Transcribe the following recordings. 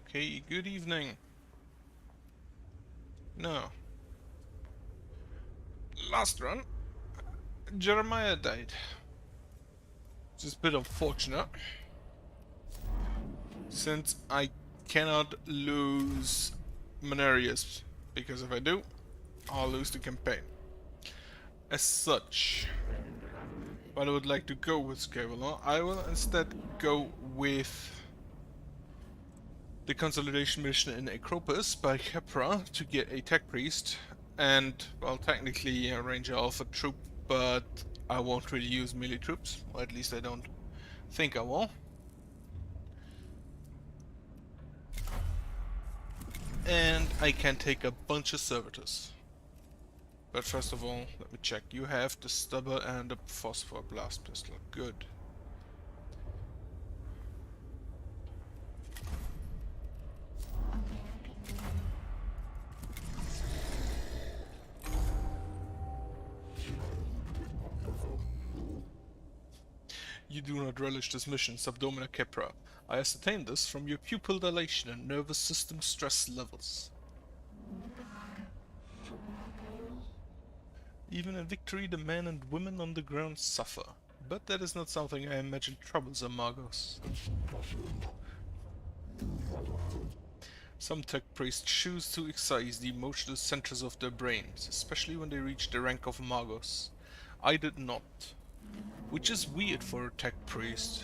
Okay, good evening. Now, last run, Jeremiah died. It's a bit unfortunate, since I cannot lose Menarius, because if I do, I'll lose the campaign. As such, but I would like to go with Scaevola. I will instead go with the consolidation mission in Acropus by Kepra to get a tech priest and, well, technically a ranger alpha troop, but I won't really use melee troops, or at least I don't think I will. And I can take a bunch of servitors. But first of all, let me check. You have the stubber and the phosphor blast pistol. Good. You do not relish this mission, Subdomina Kepra. I ascertained this from your pupil dilation and nervous system stress levels. Even in victory, the men and women on the ground suffer. But that is not something I imagine troubles Amagos. Some tech priests choose to excise the emotional centers of their brains, especially when they reach the rank of Magos. I did not. Which is weird for a tech priest.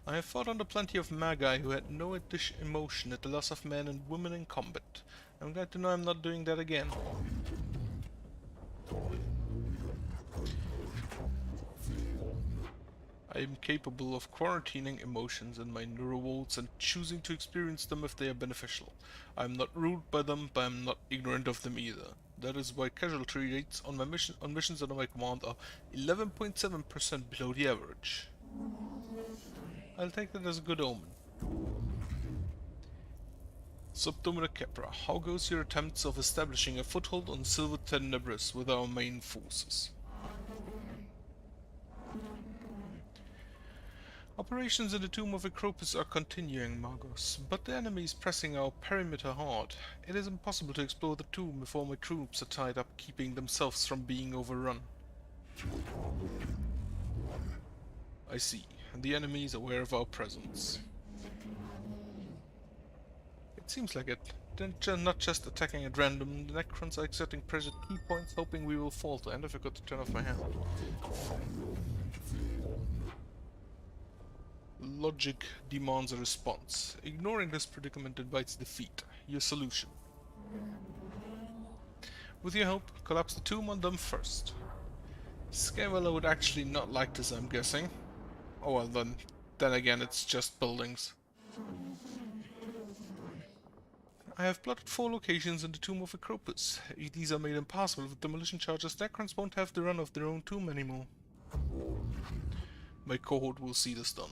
I have fought under plenty of Magi who had no emotion at the loss of men and women in combat. I'm glad to know I'm not doing that again. I am capable of quarantining emotions in my neurovolts and choosing to experience them if they are beneficial. I am not ruled by them, but I am not ignorant of them either. That is why casualty rates on missions under my command are 11.7% below the average. I'll take that as a good omen. Subdomina Kepra, how goes your attempts of establishing a foothold on Silver Tenebris with our main forces? Operations in the Tomb of Acropus are continuing, Magos, but the enemy is pressing our perimeter hard. It is impossible to explore the tomb before my troops are tied up keeping themselves from being overrun. I see. The enemy is aware of our presence. It seems like it. They're not just attacking at random, the Necrons are exerting pressure at key points hoping we will falter, and I forgot to turn off my hand. Logic demands a response. Ignoring this predicament invites defeat. Your solution. With your help, collapse the tomb on them first. Scaevola would actually not like this, I'm guessing. Oh well, then again, it's just buildings. I have plotted 4 locations in the Tomb of Acropus. If these are made impossible with demolition charges, Necrons won't have the run of their own tomb anymore. My cohort will see this done.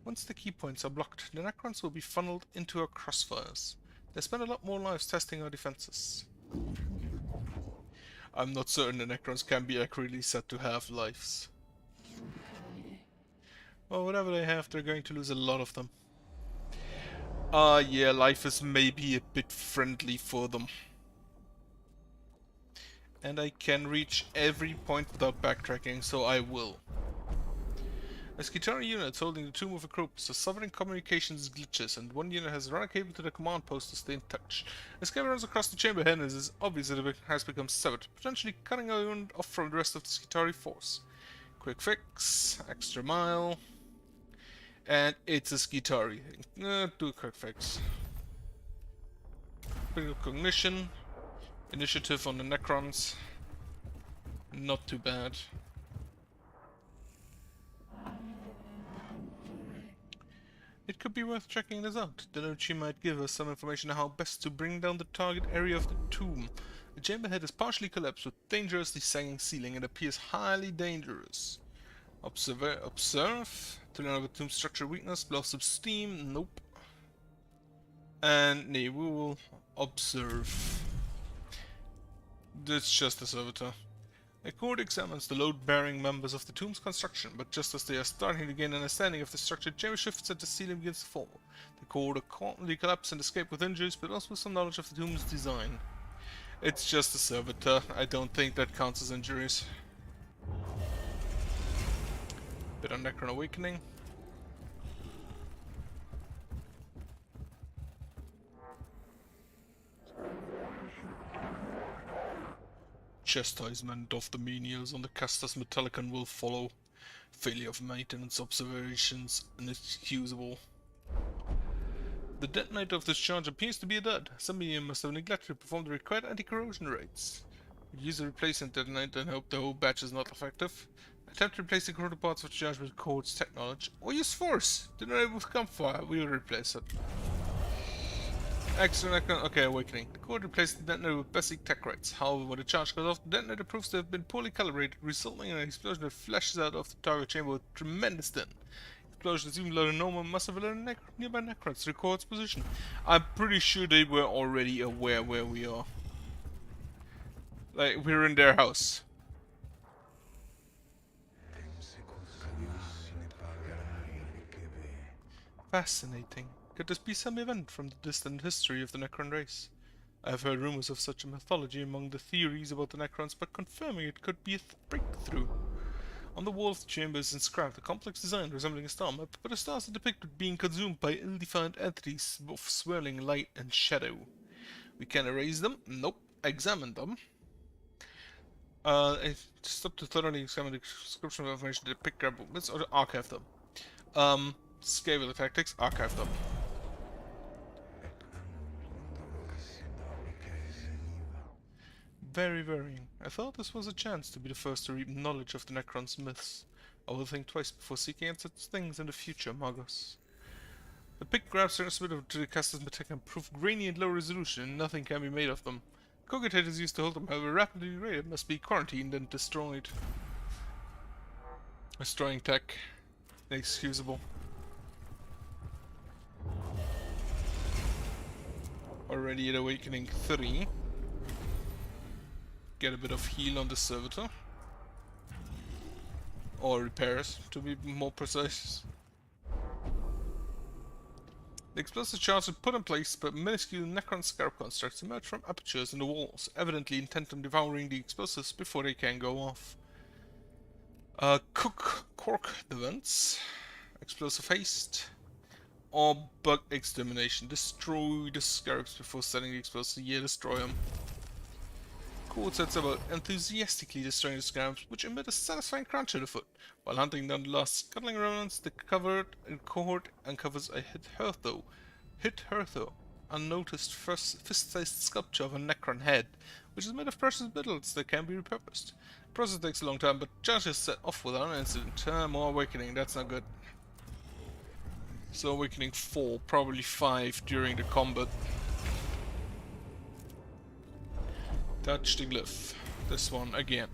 Once the key points are blocked, the Necrons will be funneled into our crossfires. They spend a lot more lives testing our defenses. I'm not certain the Necrons can be accurately said to have lives. Well, whatever they have, they're going to lose a lot of them. Yeah, life is maybe a bit friendly for them. And I can reach every point without backtracking, so I will. A Skitari unit holding the Tomb of Acropus is suffering communications glitches, and one unit has run a cable to the command post to stay in touch. As cable runs across the chamber head, it is obvious that it has become severed, potentially cutting our unit off from the rest of the Skitari force. Quick fix, extra mile, and it's a Skitari. Do a quick fix. Critical cognition, initiative on the Necrons, not too bad. It could be worth checking this out. The note she might give us some information on how best to bring down the target area of the tomb. The chamber head is partially collapsed with dangerously sagging ceiling and appears highly dangerous. Observe. To learn about tomb structure weakness, blow some steam. Nope. And nee, we will observe. It's just a servitor. The court examines the load-bearing members of the tomb's construction, but just as they are starting to gain an understanding of the structure, chamber shifts and the ceiling begins to fall. The court accordingly collapse and escape with injuries, but also with some knowledge of the tomb's design. It's just a servitor. I don't think that counts as injuries. Bit of Necron Awakening. Chastisement of the menials on the Castus Metallicon will follow. Failure of maintenance observations inexcusable. The detonator of this charge appears to be a dud. Somebody must have neglected to perform the required anti-corrosion rates. Use a replacement detonator and hope the whole batch is not effective. Attempt to replace the corroded parts of the charge with Code's technology. Or use force! Did not able to campfire, we will replace it. Extra Necron. Okay, Awakening. The Code replaced the detonator with basic tech rates. However, when the charge goes off, the detonator proves to have been poorly calibrated, resulting in an explosion that flashes out of the target chamber with tremendous din. Explosion is even louder than normal, must have alerted nearby Necrons to record its position. I'm pretty sure they were already aware where we are. Like, we're in their house. Fascinating. Could this be some event from the distant history of the Necron race? I have heard rumors of such a mythology among the theories about the Necrons, but confirming it could be a breakthrough. On the wall of the chamber is inscribed a complex design resembling a star map, but the stars are depicted being consumed by ill-defined entities of swirling light and shadow. We can erase them? Nope. Examine them. Stop to thoroughly examine the description of information to depict grab movements or to archive them. Scaevola tactics, archive them. Very worrying. I thought this was a chance to be the first to reap knowledge of the Necron's myths. I will think twice before seeking out such things in the future, Magos. The pick grabs are submitted to the Castus Metallicon and prove grainy and low resolution, and nothing can be made of them. Cogitators used to hold them, however, rapidly degraded, must be quarantined and destroyed. Destroying tech. Inexcusable. Already at Awakening 3. Get a bit of heal on the servitor. Or repairs, to be more precise. The explosive charge is put in place, but minuscule Necron scarab constructs emerge from apertures in the walls, evidently intent on devouring the explosives before they can go off. Cork the vents. Explosive haste. Or bug extermination. Destroy the scarabs before setting the explosives. Yeah, destroy them. Court sets about enthusiastically destroying the scarabs, which emit a satisfying crunch at the foot. While hunting down the last scuttling remnants, the covered cohort uncovers a Hit-Hertho, unnoticed fist-sized sculpture of a Necron head, which is made of precious metals that can be repurposed. The process takes a long time, but Josh is set off without an incident. More Awakening, that's not good. So Awakening 4, probably 5 during the combat. Touch the glyph. This one again.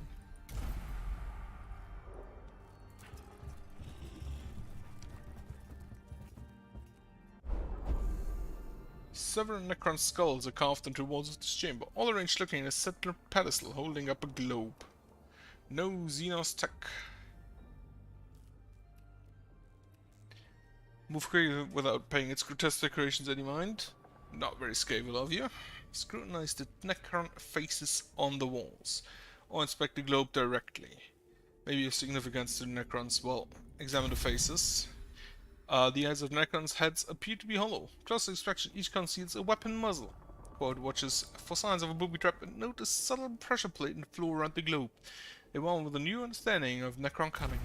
Several Necron skulls are carved into the walls of this chamber, all arranged looking at a central pedestal holding up a globe. No Xenos tech. Move quickly without paying its grotesque decorations any mind. Not very Scaevola of you. Scrutinize the Necron faces on the walls, or inspect the globe directly. Maybe of significance to the Necrons. Well, examine the faces. The eyes of Necrons' heads appear to be hollow. Close inspection each conceals a weapon muzzle. Quad watches for signs of a booby trap and note a subtle pressure plate in the floor around the globe. A one with a new understanding of Necron cunning.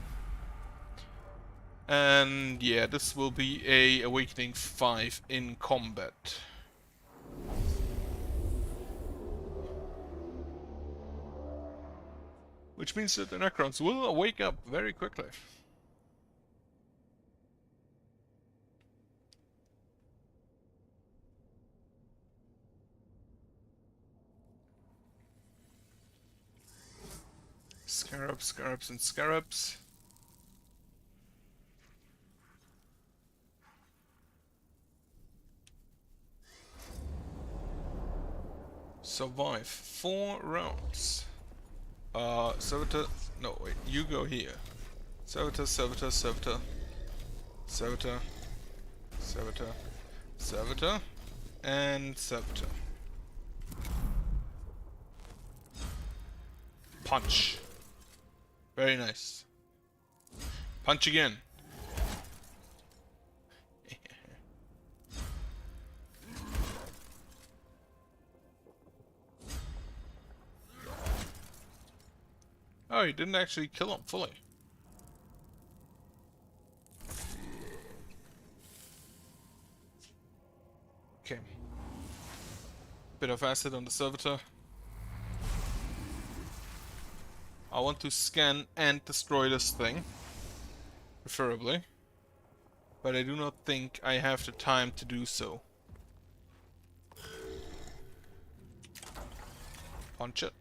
And yeah, this will be a Awakening 5 in combat. Which means that the Necrons will wake up very quickly. Scarabs, scarabs, and scarabs. Survive 4 rounds. Servitor. No, wait. You go here. Servitor, servitor, servitor. Servitor. Servitor. Servitor. And servitor. Punch. Very nice. Punch again. Oh, he didn't actually kill him fully. Okay. Bit of acid on the servitor. I want to scan and destroy this thing. Preferably. But I do not think I have the time to do so. Punch it.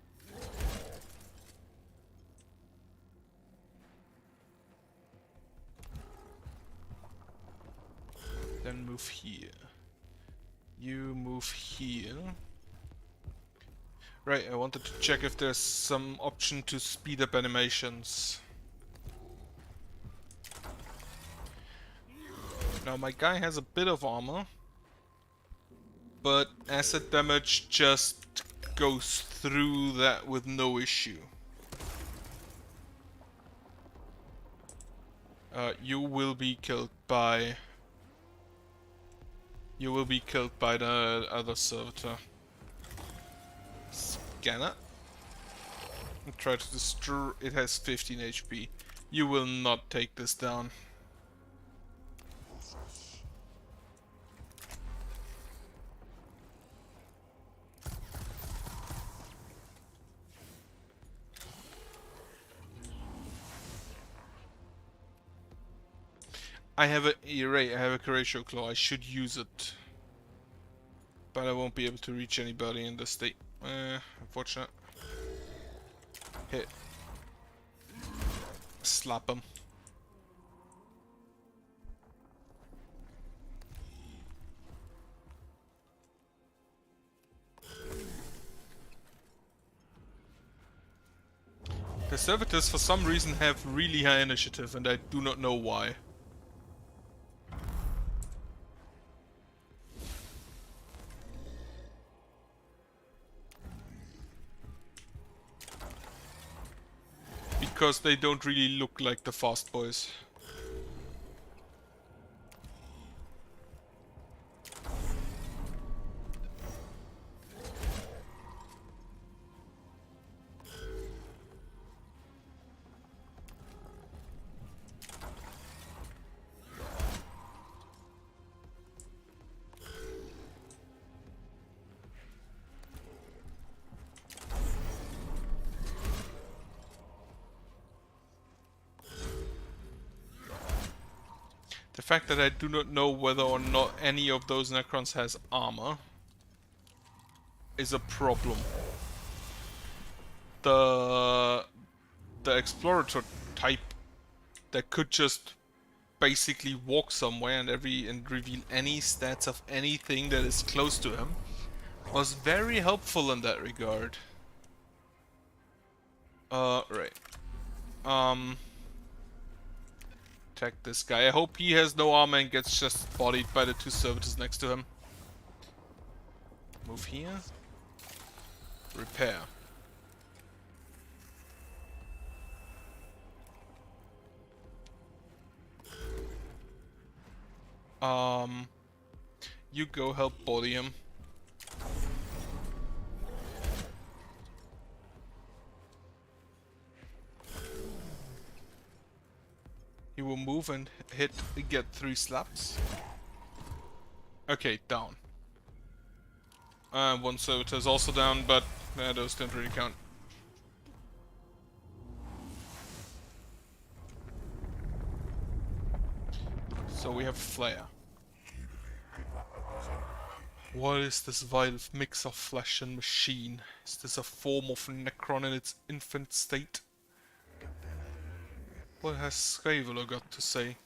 Then move here. You move here. Right, I wanted to check if there's some option to speed up animations. Now my guy has a bit of armor, but acid damage just goes through that with no issue. You will be killed by... You will be killed by the other servitor. Scan it. And try to destroy... It has 15 HP. You will not take this down. I have a... You're right, I have a Kalypso Claw. I should use it. But I won't be able to reach anybody in this state. Unfortunate. Hit. Slap him. The servitors for some reason have really high initiative and I do not know why. Because they don't really look like the fast boys. The fact that I do not know whether or not any of those Necrons has armor is a problem. The explorator type that could just basically walk somewhere and reveal any stats of anything that is close to him was very helpful in that regard. Right. Attack this guy. I hope he has no armor and gets just bodied by the two servitors next to him. Move here. Repair. You go help body him. He will move and get 3 slaps. Okay, down. One servitor is also down, but those don't really count. So we have Flare. What is this vile mix of flesh and machine? Is this a form of Necron in its infant state? What has Scaevola got to say?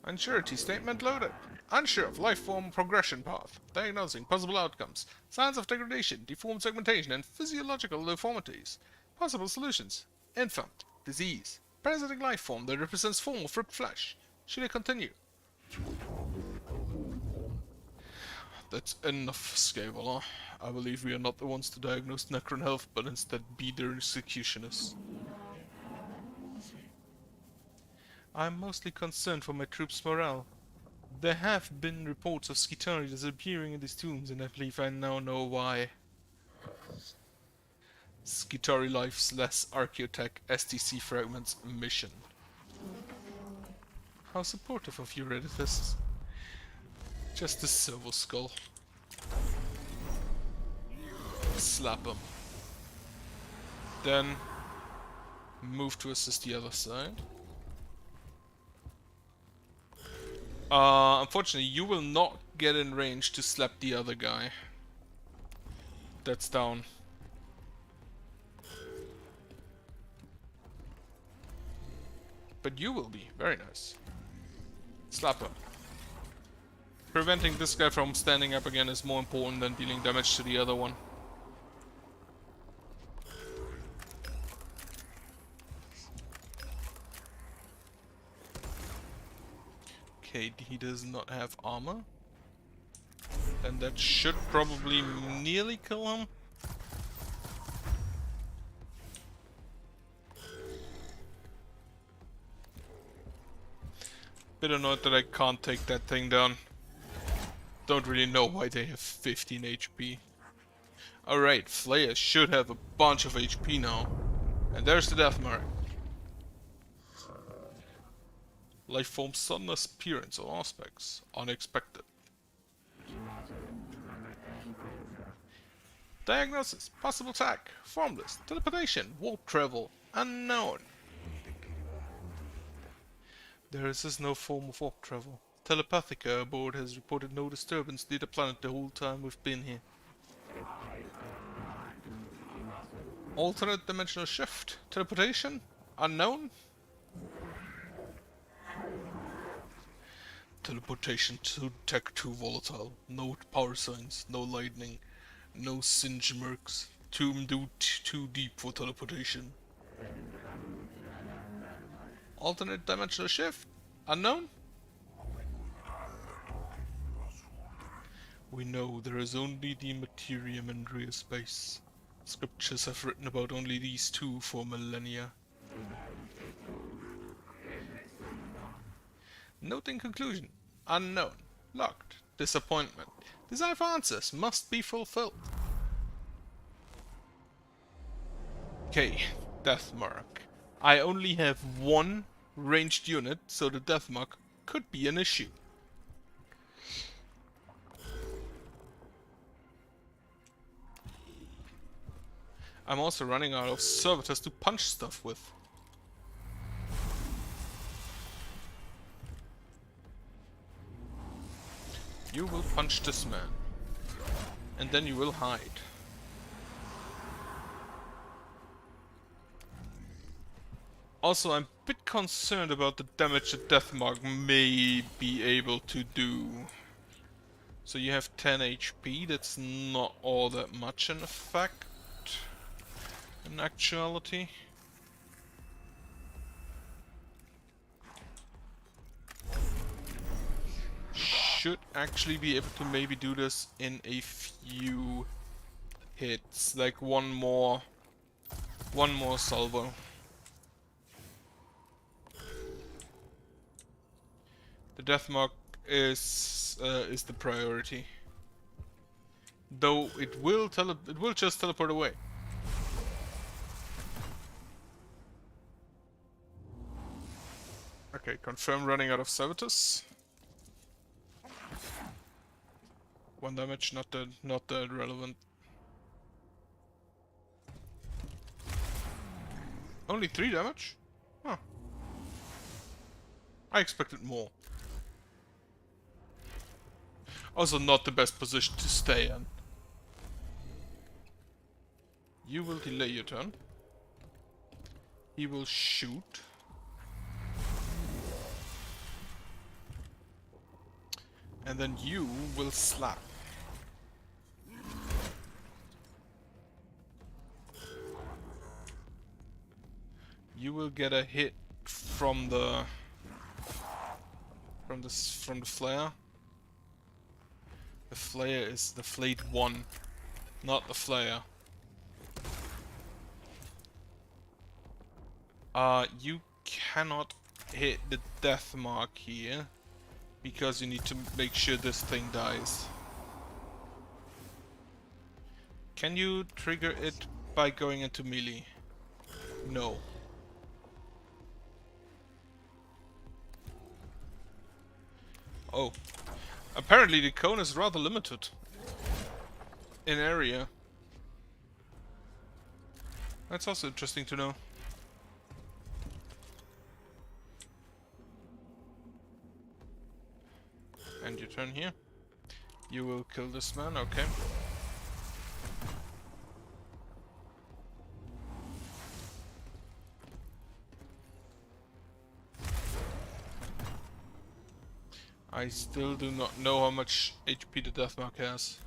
Unsurety statement loaded. Unsure of life form progression path. Diagnosing possible outcomes. Signs of degradation, deformed segmentation, and physiological deformities. Possible solutions. Infant. Disease. Parasitic life form that represents form of ripped flesh. Should I continue? That's enough, Scaevola. I believe we are not the ones to diagnose Necron health, but instead be their executioners. I'm mostly concerned for my troops' morale. There have been reports of Skitari disappearing in these tombs, and I believe I now know why. Skitari Life's less Archaeotech STC fragments mission. How supportive of you, Redditus. Just a silver skull. Slap him. Then move to assist the other side. Unfortunately, you will not get in range to slap the other guy. That's down. But you will be. Very nice. Slap him. Preventing this guy from standing up again is more important than dealing damage to the other one. Okay, he does not have armor. And that should probably nearly kill him. Bit annoyed that I can't take that thing down. Don't really know why they have 15 HP. Alright, Flayer should have a bunch of HP now. And there's the death mark. Lifeform sunless appearance or aspects. Unexpected. Diagnosis. Possible attack. Formless. Teleportation. Warp travel. Unknown. There is no form of warp travel. Telepathica aboard has reported no disturbance near the planet the whole time we've been here. Alternate dimensional shift. Teleportation. Unknown. Teleportation to tech too volatile. No power signs. No lightning. No singe mercs. Too deep for teleportation. Alternate dimensional shift? Unknown? We know there is only the Materium and real space. Scriptures have written about only these two for millennia. Note in conclusion. Unknown. Locked. Disappointment. Desire for answers must be fulfilled. Okay, death mark. I only have one ranged unit, so the death mark could be an issue. I'm also running out of servitors to punch stuff with. You will punch this man. And then you will hide. Also, I'm a bit concerned about the damage that Deathmark may be able to do. So you have 10 HP, that's not all that much in effect. In actuality. Should actually be able to maybe do this in a few hits, like one more salvo. The death mark is the priority, though it will just teleport away. Okay, confirm running out of servitors. 1 damage, not that relevant. Only 3 damage? Huh. I expected more. Also not the best position to stay in. You will delay your turn. He will shoot. And then you will slap. You will get a hit from the flare. The flare is the flayed one, not the flare. You cannot hit the death mark here because you need to make sure this thing dies. Can you trigger it by going into melee? No. Oh. Apparently the cone is rather limited in area. That's also interesting to know. And your turn here. You will kill this man, okay. I still do not know how much HP the Deathmark has.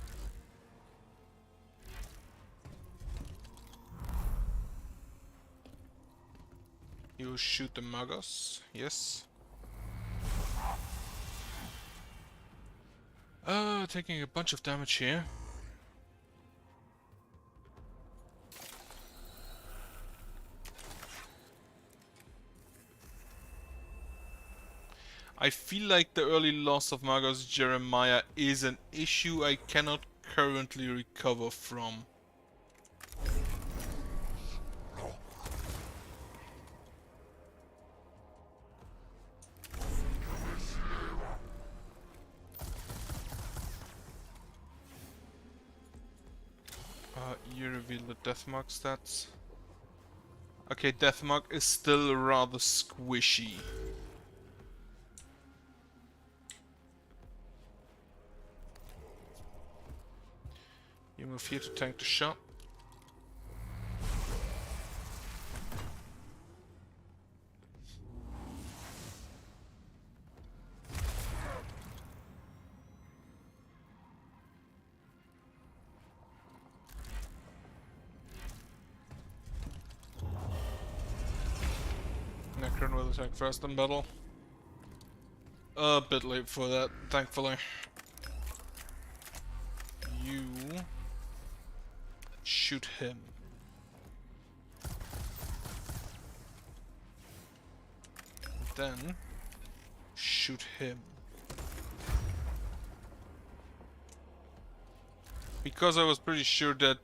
You shoot the Magos, yes. Taking a bunch of damage here. I feel like the early loss of Magos Jeremiah is an issue I cannot currently recover from. You reveal the Deathmark stats. Okay, Deathmark is still rather squishy. You move here to tank the shot. Necron will attack first in battle. A bit late for that, thankfully. You shoot him. Then shoot him. Because I was pretty sure that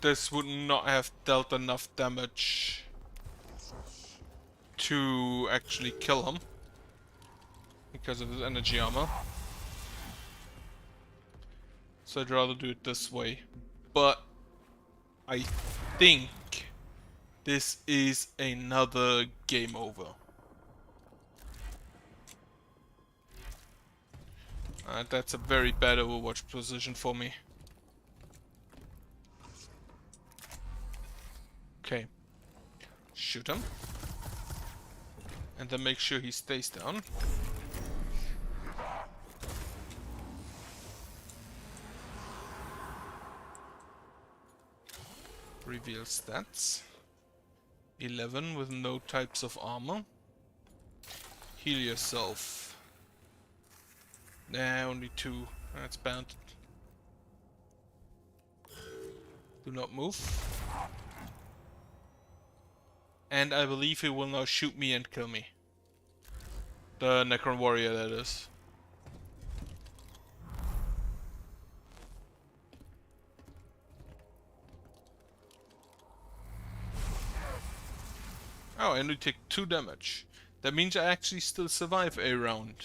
this would not have dealt enough damage to actually kill him because of his energy armor. So I'd rather do it this way. But I think this is another game over. That's a very bad Overwatch position for me. Okay. Shoot him. And then make sure he stays down. Reveal stats. 11 with no types of armor. Heal yourself. Nah, only 2. That's bound. Do not move. And I believe he will now shoot me and kill me. The Necron Warrior, that is. Oh, I only take 2 damage. That means I actually still survive a round.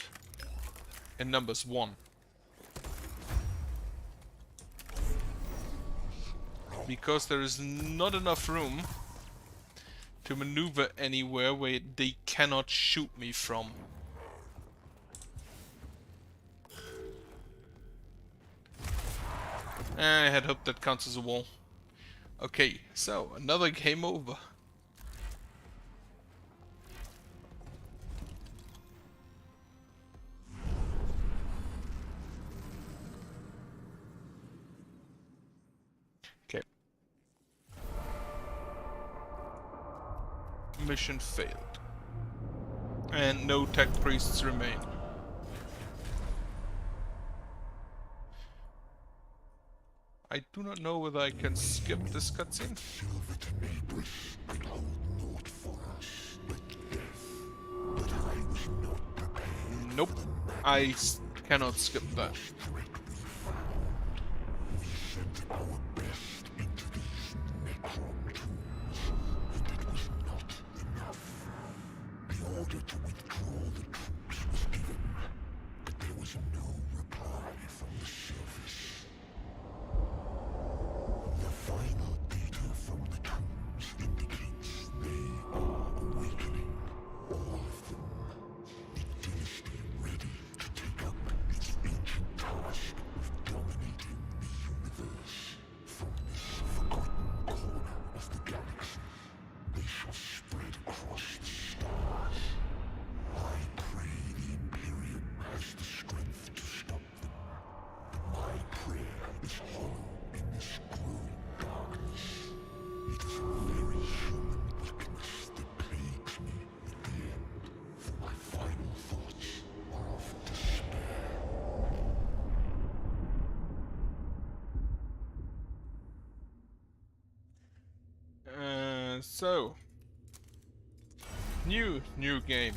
In numbers 1. Because there is not enough room to maneuver anywhere where they cannot shoot me from. I had hoped that counts as a wall. Okay, so another game over. mission failed. And no tech priests remain. I do not know whether I can skip this cutscene. Nope, I cannot skip that. So, new game.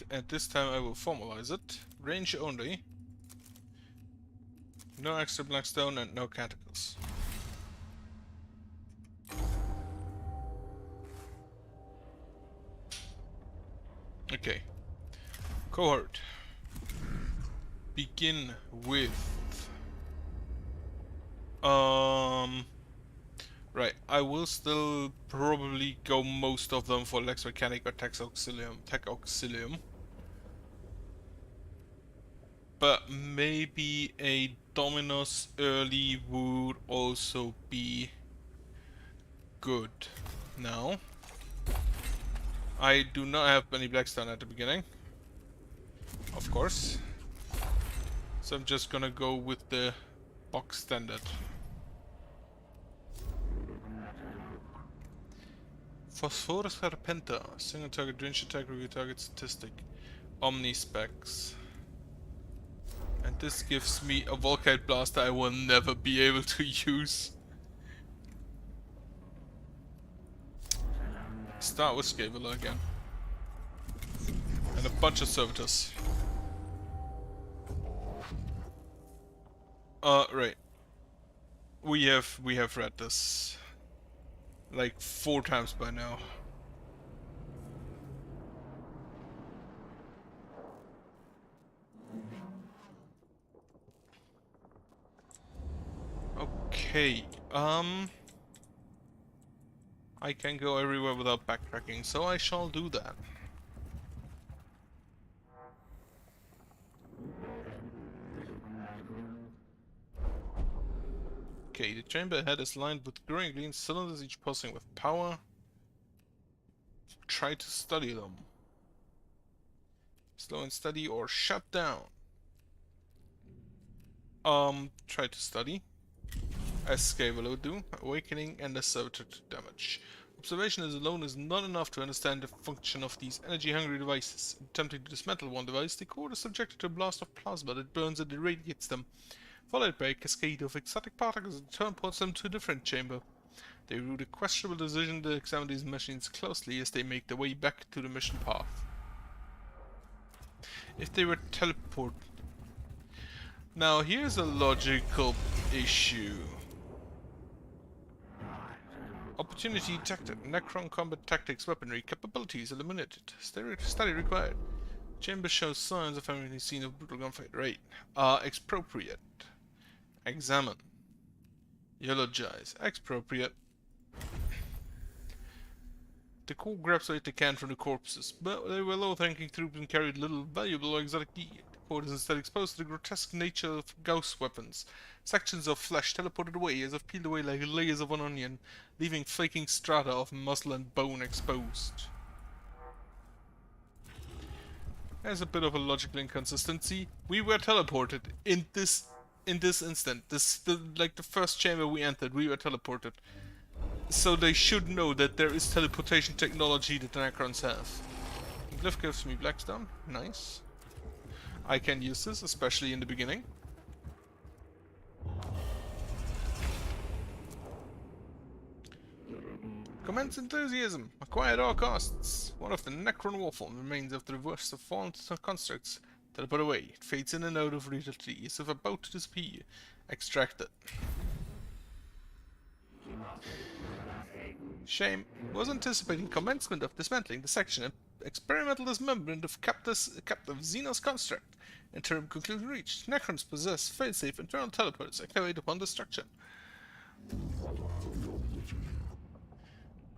At this time I will formalize it. Range only. No extra blackstone and no canticles. Okay. Cohort. Begin with right, I will still probably go most of them for Lex Mechanic or Tech Auxilium. But maybe a Dominus early would also be good. Now, I do not have any Blackstone at the beginning, of course. So I'm just gonna go with the box standard. Phosphorus Serpenta, single target range attack, review target statistic, Omni specs. And this gives me a Volkite Blaster I will never be able to use. Start with Scaevola again. And a bunch of servitors. Right. We have read this like 4 times by now. Okay, I can go everywhere without backtracking, so I shall do that. Okay, the chamber ahead is lined with growing green cylinders, each pulsing with power. Try to study them. Slow and steady or shut down. Try to study. As Scaevola would do, awakening and a servitor to damage. Observation alone is not enough to understand the function of these energy-hungry devices. Attempting to dismantle one device, the core is subjected to a blast of plasma that burns and irradiates them, followed by a cascade of exotic particles that teleports them to a different chamber. They rue the questionable decision to examine these machines closely as they make their way back to the mission path. If they were teleported... Now here's a logical issue. Opportunity detected. Necron combat tactics weaponry capabilities eliminated. Study required. Chamber shows signs of having seen a brutal gunfight. Right. Expropriate. Examine. Eulogize. Expropriate. The core grabs what they can from the corpses, but they were low-ranking troops and carried little valuable or exotic gear. The core is instead exposed to the grotesque nature of gauss weapons. Sections of flesh teleported away as if peeled away like layers of an onion, leaving flaking strata of muscle and bone exposed. There's a bit of a logical inconsistency. We were teleported in this instant. Like the first chamber we entered, we were teleported. So they should know that there is teleportation technology that the Necrons have. Glyph gives me Blackstone. Nice. I can use this, especially in the beginning. Commence enthusiasm. Acquire at all costs. One of the Necron Warform remains after the worst of fallen constructs. Teleport away. It fades in and out of reality as if about to disappear. Extract it. Shame. Was anticipating commencement of dismantling the section and experimental dismemberment of captive Xenos construct. Interim conclusion reached. Necrons possess failsafe internal teleports activate upon destruction.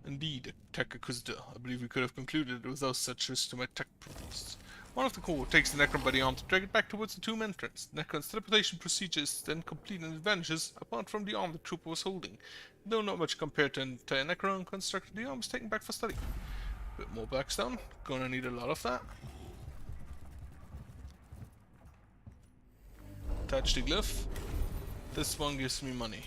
Indeed, Tech Acquisitor. I believe we could have concluded it without such risk to my tech priests. One of the core takes the Necron by the arm to drag it back towards the tomb entrance. The Necron's teleportation procedure is then complete and it vanishes, apart from the arm the trooper was holding. Though not much compared to an entire Necron construct, the arm is taken back for study. Bit more Blackstone. Gonna need a lot of that. Touch the glyph. This one gives me money.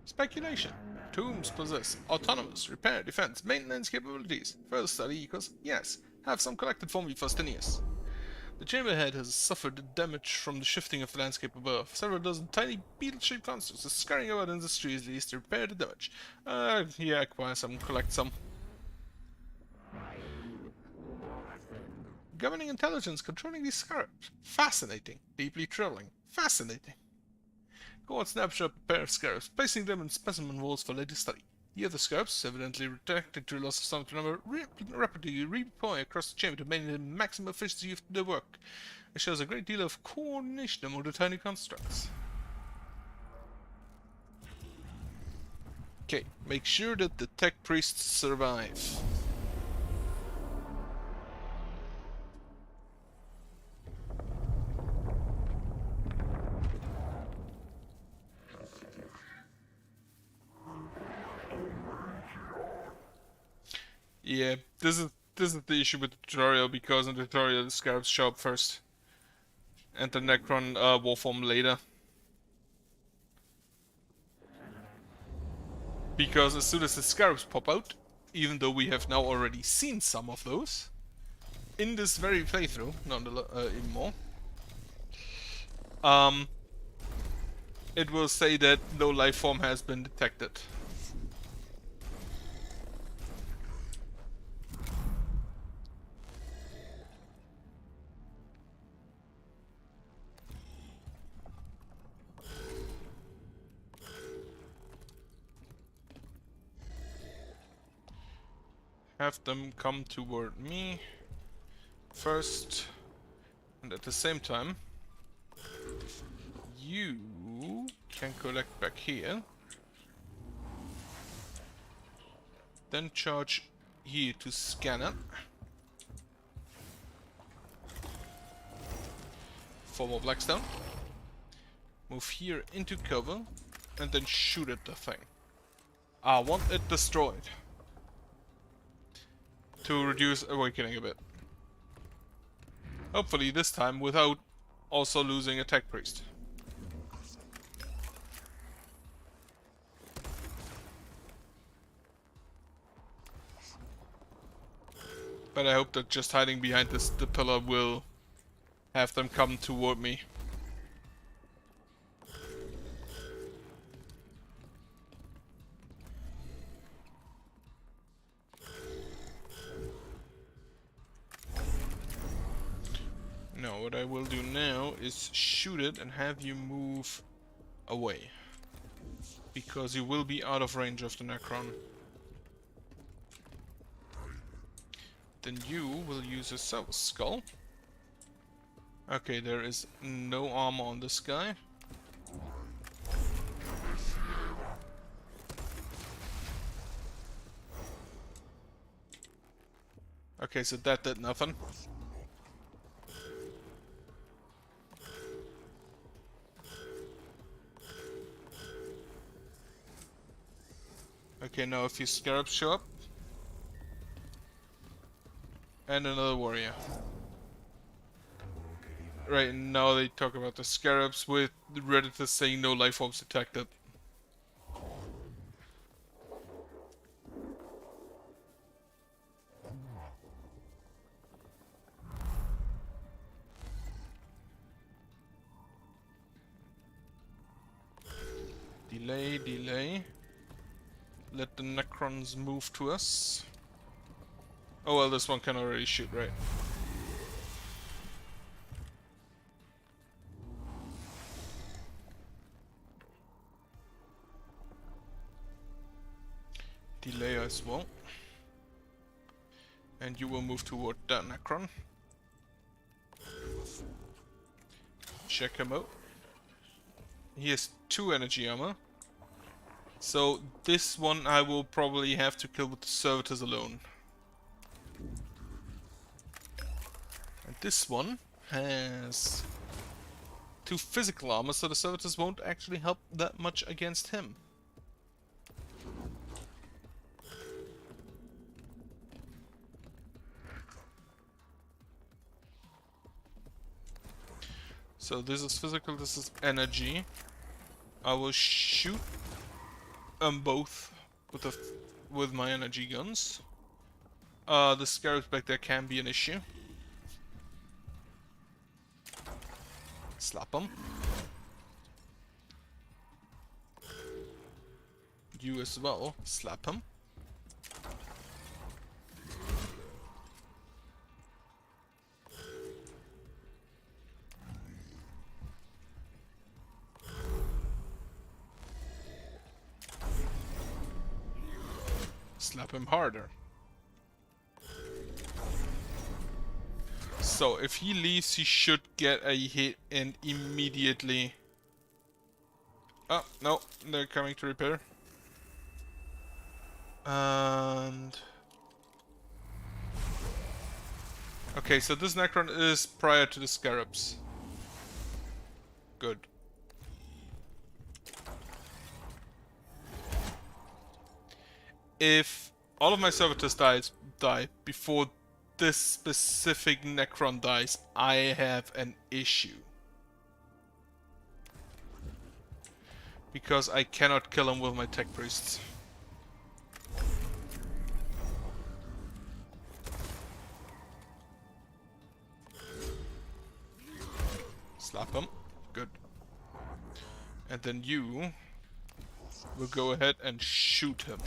Speculation. Tombs possess autonomous repair, defense, maintenance capabilities. Further study equals yes. Have some collected for me, Faustinius. The chamberhead has suffered damage from the shifting of the landscape above. Several dozen tiny beetle-shaped constructs are scurrying about in the streets least to repair the damage. Yeah, acquire some, collect some. Governing intelligence controlling these scarabs. Fascinating. Deeply troubling. Fascinating. Go on snapshot a pair of scarabs, placing them in specimen walls for later study. The other scarabs, evidently retracted to loss of some number, rapidly redeploy across the chamber to maintain the maximum efficiency of their work. It shows a great deal of coordination among the tiny constructs. Okay, make sure that the tech priests survive. Yeah, this is the issue with the tutorial, because in the tutorial the scarabs show up first. And the Necron Warform later. Because as soon as the scarabs pop out, even though we have now already seen some of those, in this very playthrough, not even more, it will say that no life form has been detected. Have them come toward me first, and at the same time you can collect back here, then charge here to scan it for more Blackstone, move here into cover, and then shoot at the thing. I want it destroyed to reduce awakening a bit. Hopefully this time without also losing a tech priest. But I hope that just hiding behind the pillar will have them come toward me. No, what I will do now is shoot it and have you move away. Because you will be out of range of the Necron. Then you will use a skull. Okay, there is no armor on this guy. Okay, so that did nothing. Okay, now a few scarabs show up. And another warrior. Right, now they talk about the scarabs with Redditors saying no life forms detected. Delay, delay. Let the Necrons move to us. Oh well, this one can already shoot, right? Delay as well. And you will move toward that Necron. Check him out. He has 2 energy armor. So this one I will probably have to kill with the servitors alone. And this one has 2 physical armor, so the servitors won't actually help that much against him. So this is physical, this is energy. I will shoot both with my energy guns. The scarabs back there can be an issue. Slap them. You as well. Slap him. Slap him harder. So if he leaves, he should get a hit and immediately... Oh, no, they're coming to repair. And... Okay, so this Necron is prior to the Scarabs. Good. If all of my servitors die before this specific Necron dies, I have an issue. Because I cannot kill him with my tech priests. Slap him. Good. And then you will go ahead and shoot him.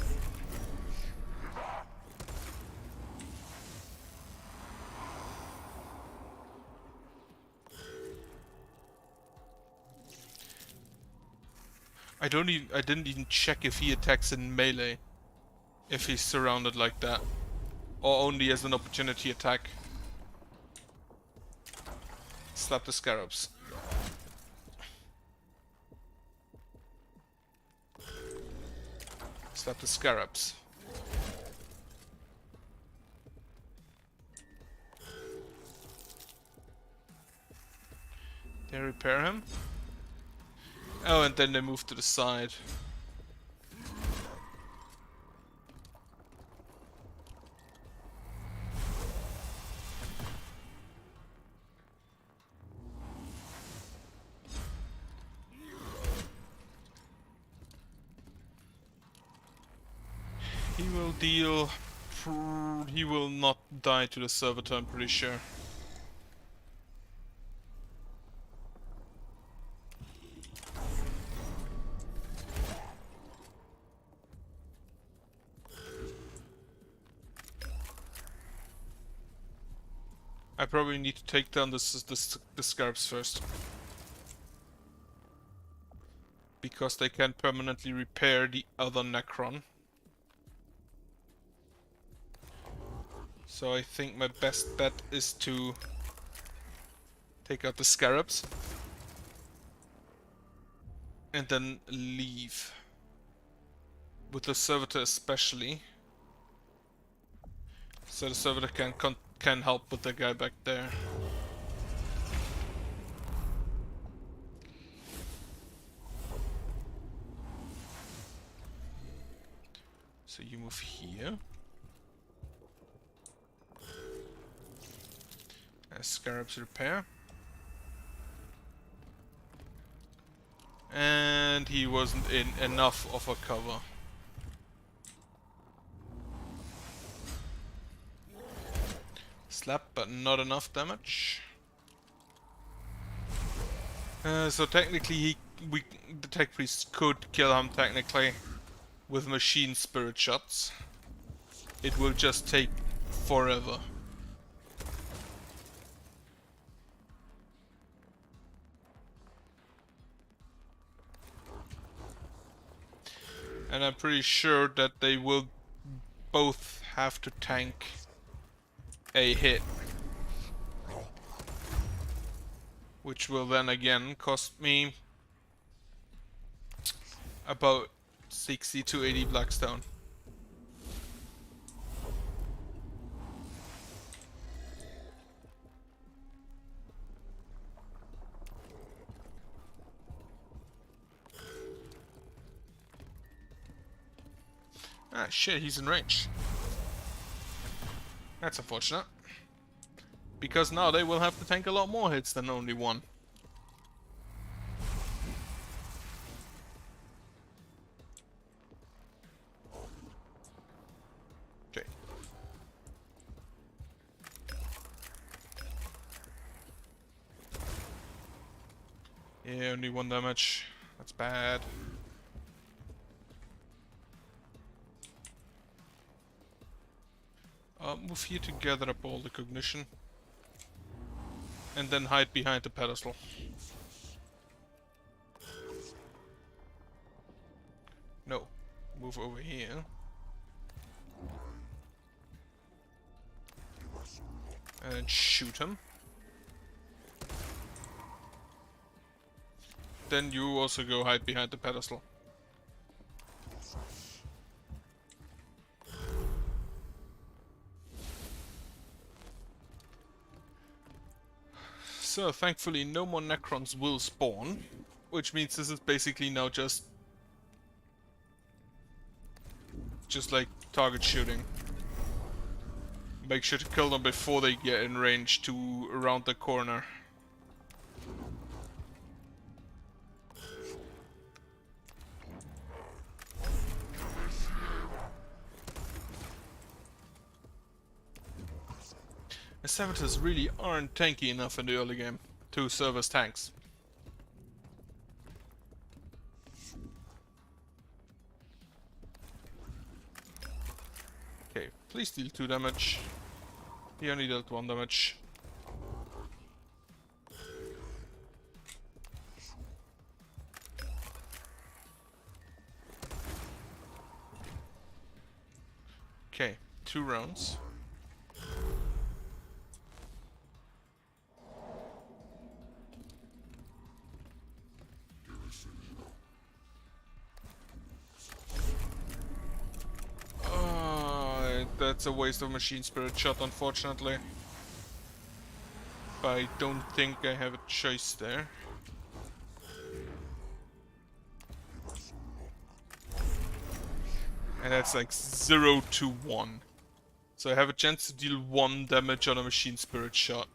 I didn't even check if he attacks in melee. If he's surrounded like that. Or only as an opportunity attack. Slap the scarabs. Slap the scarabs. They repair him. Oh, and then they move to the side. He will deal... He will not die to the servitor, I'm pretty sure. I probably need to take down the scarabs first. Because they can permanently repair the other Necron. So I think my best bet is to take out the scarabs. And then leave. With the servitor especially. So the servitor can help with the guy back there. here. Scarab's repair. And he wasn't in enough of a cover. Slap, but not enough damage. So technically the tech priest could kill him technically with machine spirit shots. It will just take forever. And I'm pretty sure that they will both have to tank a hit. Which will then again cost me about 60 to 80 Blackstone. Ah shit, he's in range. That's unfortunate. Because now they will have to tank a lot more hits than only one. Okay. Yeah, only 1 damage. That's bad. Move here to gather up all the cognition. And then hide behind the pedestal. No. Move over here. And then shoot him. Then you also go hide behind the pedestal. So, thankfully no more Necrons will spawn, which means this is basically now just like target shooting. Make sure to kill them before they get in range to around the corner. The Servitors really aren't tanky enough in the early game to serve as tanks. Okay, please deal 2 damage. He only dealt 1 damage. Okay, 2 rounds. That's a waste of machine spirit shot, unfortunately. But I don't think I have a choice there. And that's like 0 to 1. So I have a chance to deal 1 damage on a machine spirit shot.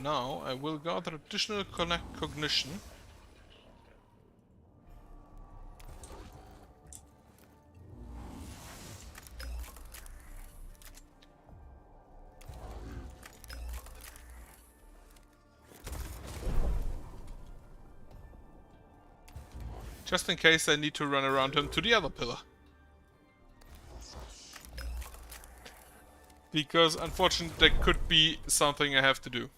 Now I will gather additional cognition. Just in case I need to run around him to the other pillar. Because unfortunately there could be something I have to do.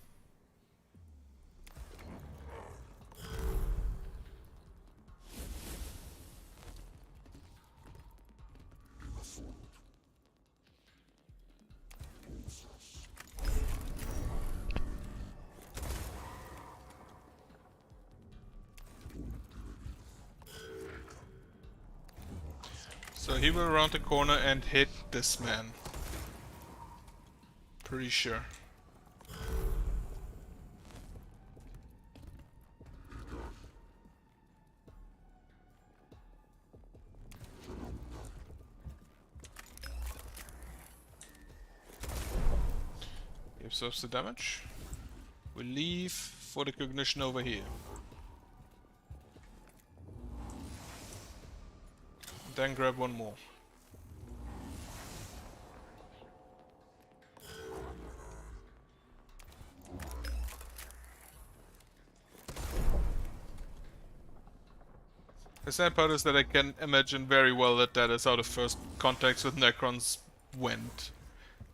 So he will round the corner and hit this man. Pretty sure. absorbs the damage. We leave for the cognition over here. Then grab one more. The sad part is that I can imagine very well that that is how the first contacts with Necrons went.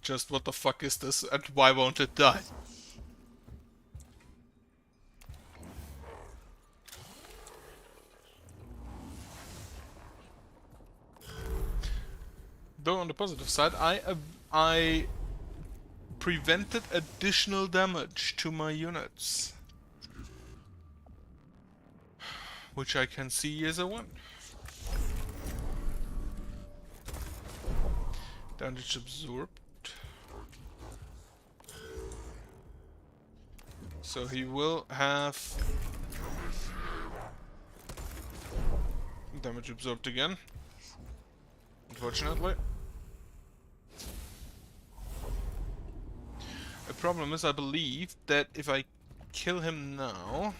Just what the fuck is this and why won't it die? Though on the positive side, I prevented additional damage to my units. Which I can see as a win. Damage absorbed. So he will have damage absorbed again. Unfortunately. The problem is, I believe that if I kill him now,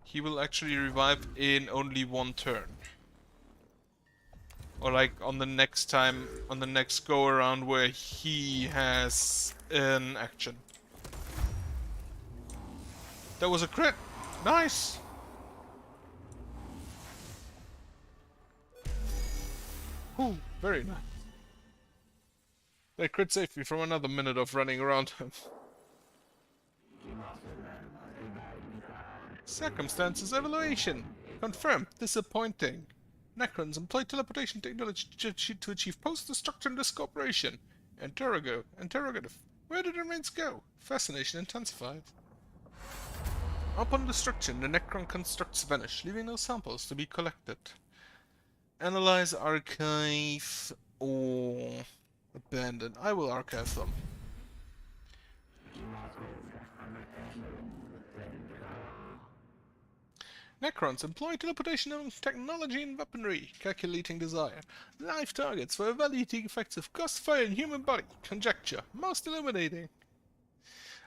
he will actually revive in only one turn. Or like on the next time, on the next go around where he has an action. That was a crit! Nice! Ooh, very nice. That crit saved me from another minute of running around him. Circumstances evaluation. Confirmed. Disappointing. Necrons employ teleportation technology to achieve post-destruction disk operation. Interrogative. Where did the remains go? Fascination intensified. Upon destruction, the Necron constructs vanish, leaving no samples to be collected. Analyze, archive, or abandon. I will archive them. Necrons employ teleportation technology and weaponry, calculating desire. Live targets for evaluating effects of ghost fire in human body. Conjecture. Most illuminating.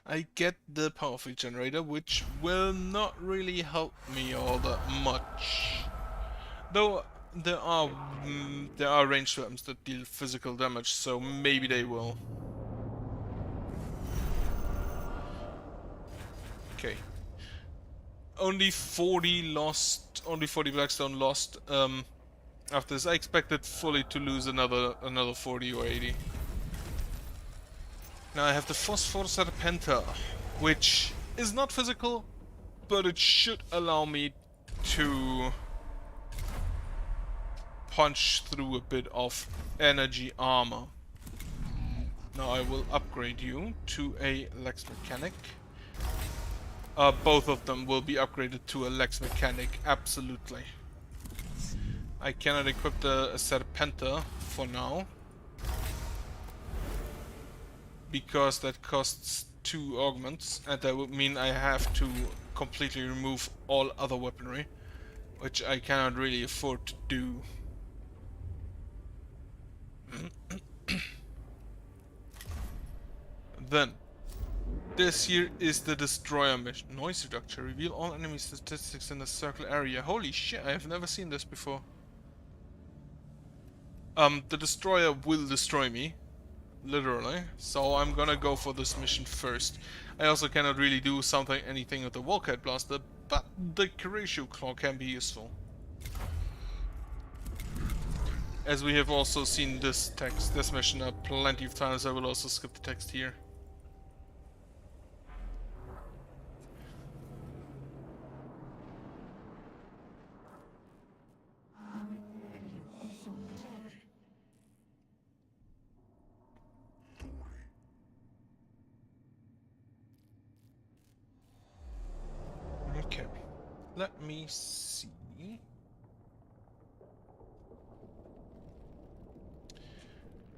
I get the power field generator, which will not really help me all that much. Though there are ranged weapons that deal physical damage, so maybe they will. Okay. Only 40 lost. Only 40 Blackstone lost. After this, I expected fully to lose another 40 or 80. Now I have the Phosphor Serpenta, which is not physical, but it should allow me to punch through a bit of energy armor. Now I will upgrade you to a Lex Mechanic. Both of them will be upgraded to a Lex Mechanic, absolutely. I cannot equip the Serpenta for now, because that costs 2 augments, and that would mean I have to completely remove all other weaponry, which I cannot really afford to do. Then, this here is the Destroyer mission. Noise reduction. Reveal all enemy statistics in the circle area. Holy shit, I have never seen this before. The Destroyer will destroy me. Literally. So I'm gonna go for this mission first. I also cannot really do anything with the Volkite Blaster, but the Kalypso Claw can be useful. As we have also seen this mission plenty of times, I will also skip the text here. Okay, let me see.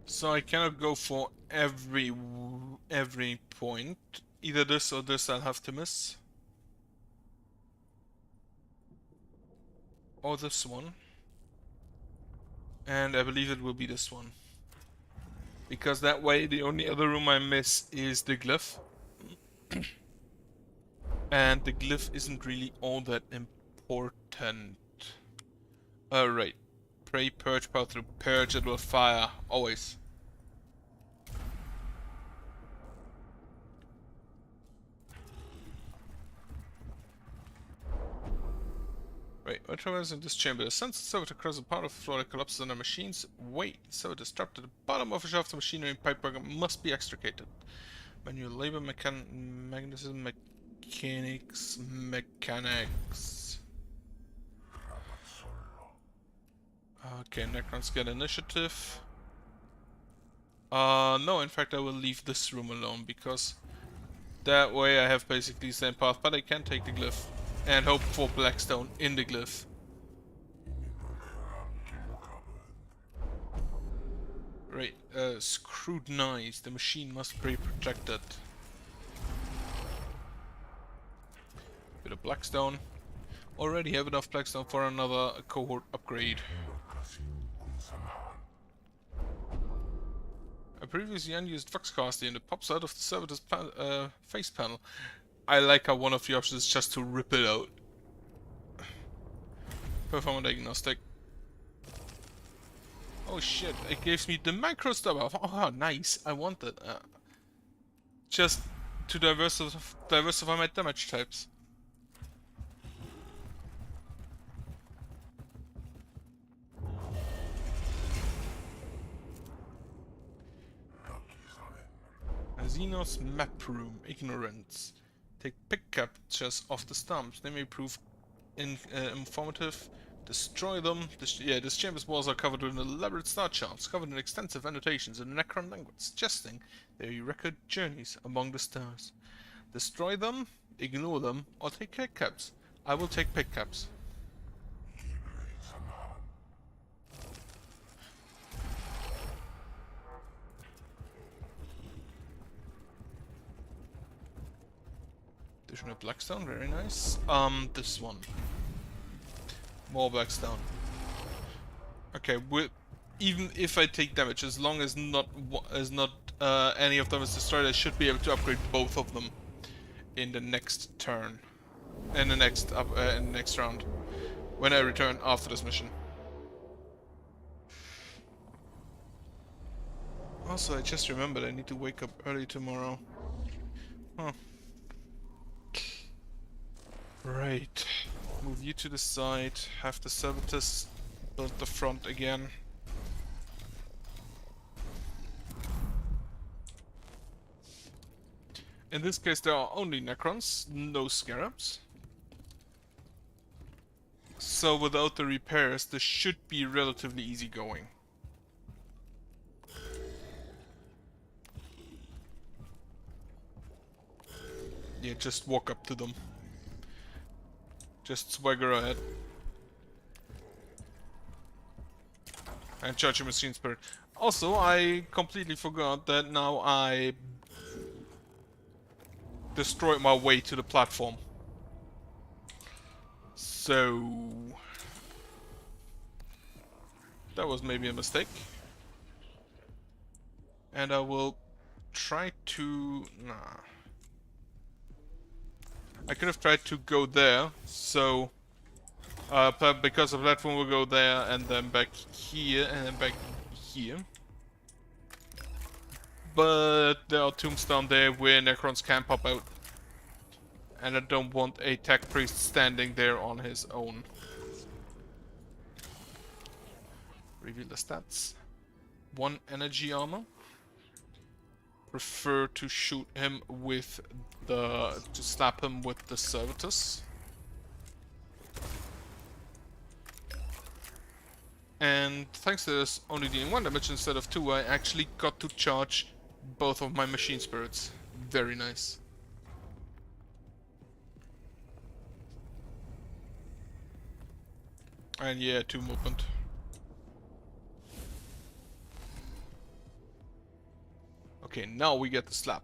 So I cannot go for every point. Either this or this I'll have to miss. Or this one. And I believe it will be this one. Because that way the only other room I miss is the glyph. And the glyph isn't really all that important. Right. Pray, purge, power through, purge it with fire. Always. Right, what happens in this chamber? The sensor servitor across a part of the floor that collapses under machines. Wait, so the strapped to the bottom of a shaft of machinery and pipe program must be extricated. Manual labor, mechanism, mechanics. Okay, Necrons get initiative. No, in fact I will leave this room alone, because that way I have basically the same path, but I can take the glyph and hope for Blackstone in the glyph. Right, scrutinize. The machine must be protected. Bit of Blackstone. Already have enough Blackstone for another cohort upgrade. A previously unused Voxcaster unit pops out of the servitor's face panel. I like how one of the options is just to rip it out. Perform diagnostic. Oh shit, it gives me the micro stub. Oh, nice. I want it. Just to diversify my damage types. Xenos map room. Ignorance. Take pick captures of the stumps. They may prove informative. Destroy them. This chamber's walls are covered with elaborate star charts, covered in extensive annotations in the Necron language, suggesting they record journeys among the stars. Destroy them, ignore them, or take pick caps. I will take pick caps. Additional Blackstone, very nice. This one. More Blackstone. Okay, even if I take damage, as long as not any of them is destroyed, I should be able to upgrade both of them in the next turn, in the next round, when I return after this mission. Also, I just remembered I need to wake up early tomorrow. Huh. Right. Move you to the side, have the servitors build the front again. In this case there are only Necrons, no Scarabs. So without the repairs this should be relatively easy going. Yeah, just walk up to them. Just swagger ahead. And charge your machine spirit. Also, I completely forgot that now I destroyed my way to the platform. So that was maybe a mistake. And I will try to... Nah. I could have tried to go there, so... because of platform we'll go there, and then back here, and then back here. But there are tombs down there where Necrons can pop out. And I don't want a tech priest standing there on his own. Reveal the stats. 1 energy armor. Prefer to shoot him with to slap him with the servitors. And thanks to this only dealing 1 damage instead of 2, I actually got to charge both of my machine spirits. Very nice. And yeah, 2 movement. Okay, now we get the slap.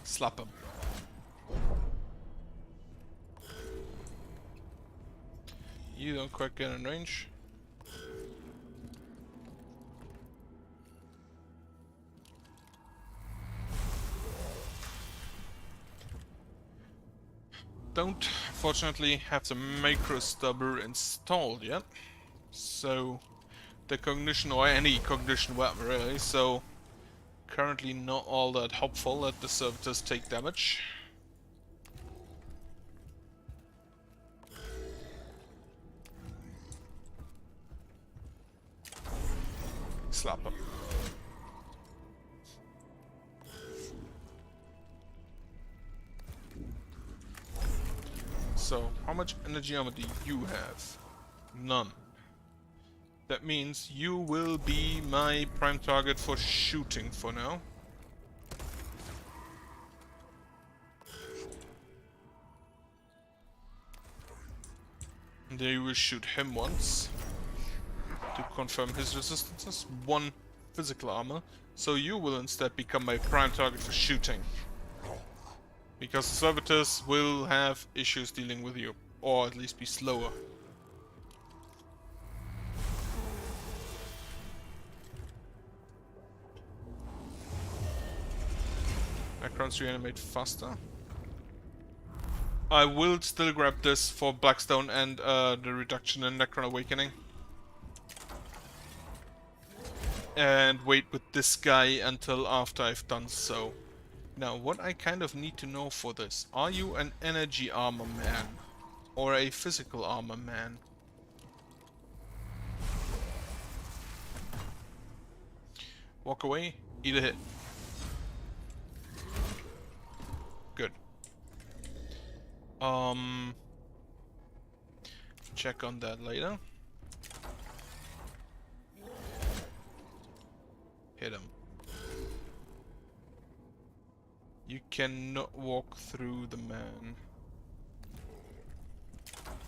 Slap him. You don't quite get in range. Don't, fortunately, have the macro stubber installed yet. So, the cognition, or any cognition weapon really, so currently not all that helpful that the servitors take damage. Slap him. So, how much energy armor do you have? None. That means you will be my prime target for shooting for now. And then you will shoot him once to confirm his resistances. 1 physical armor. So you will instead become my prime target for shooting. Because the servitors will have issues dealing with you. Or at least be slower. Necrons reanimate faster. I will still grab this for Blackstone and the reduction in Necron Awakening. And wait with this guy until after I've done so. Now, what I kind of need to know for this. Are you an energy armor man? Or a physical armor man? Walk away, eat a hit. Good. Check on that later. Hit him. You cannot walk through the man.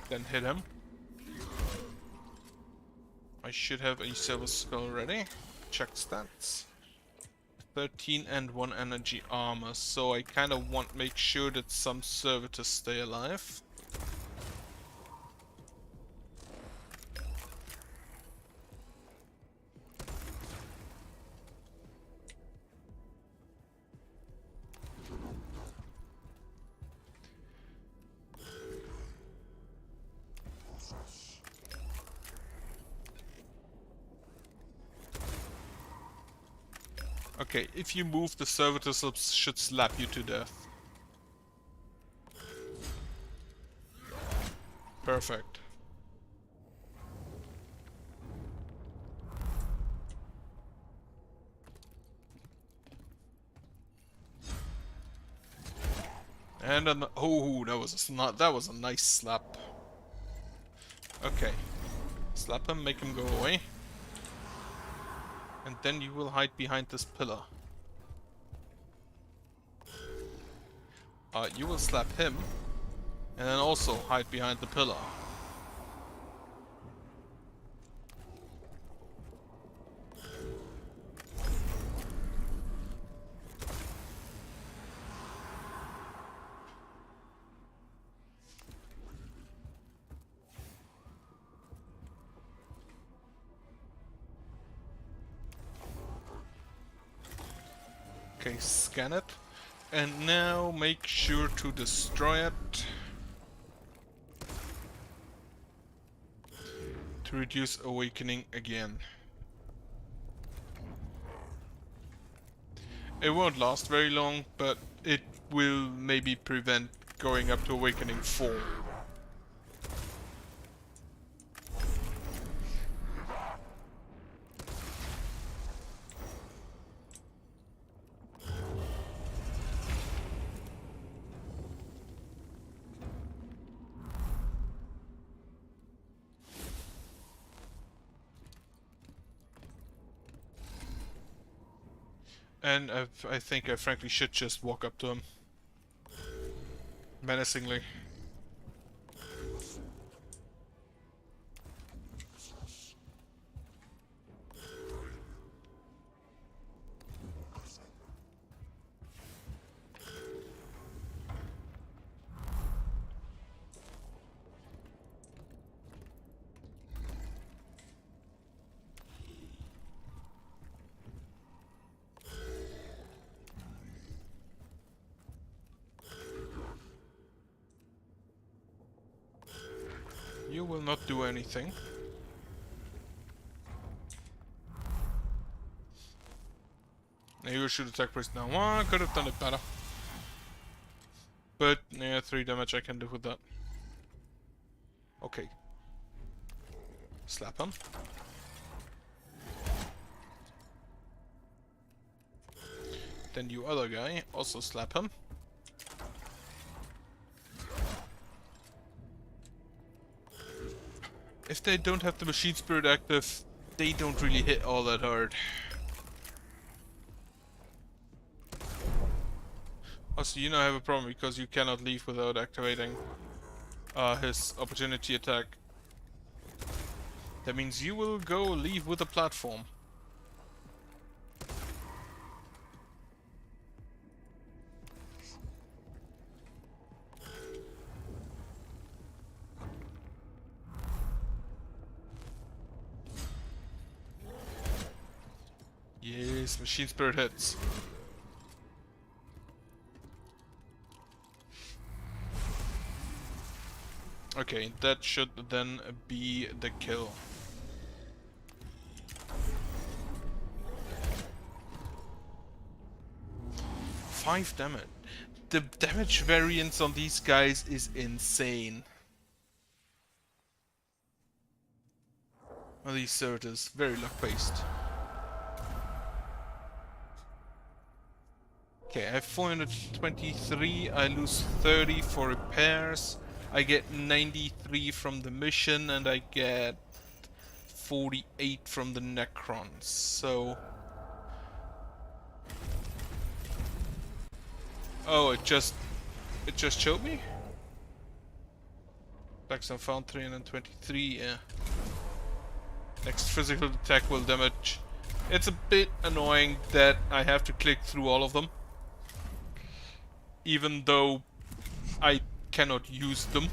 Then hit him. I should have a silver skull ready. Check stats. 13 and 1 energy armor, so I kind of want to make sure that some servitors stay alive. Okay, if you move, the servitors should slap you to death. Perfect. And oh, that was a nice slap. Okay, slap him, make him go away. And then you will hide behind this pillar. You will slap him, and then also hide behind the pillar. Okay, scan it. And now make sure to destroy it. To reduce awakening again. It won't last very long, but it will maybe prevent going up to awakening 4. And I think I frankly should just walk up to him. Menacingly. You will not do anything. Maybe we should attack priest now. Well, I could have done it better. But, yeah, 3 damage I can do with that. Okay. Slap him. Then you other guy, also slap him. If they don't have the machine spirit active, they don't really hit all that hard. Also, you now have a problem because you cannot leave without activating his opportunity attack. That means you will go leave with a platform. Yes, machine spirit hits. Okay, that should then be the kill. Five damage. The damage variance on these guys is insane. Well, these Certus, very luck-based. Okay, I have 423, I lose 30 for repairs. I get 93 from the mission, and I get 48 from the Necrons, so... Oh, it just showed me? Backstone found 323, yeah. Next physical attack will damage. It's a bit annoying that I have to click through all of them. Even though I cannot use them.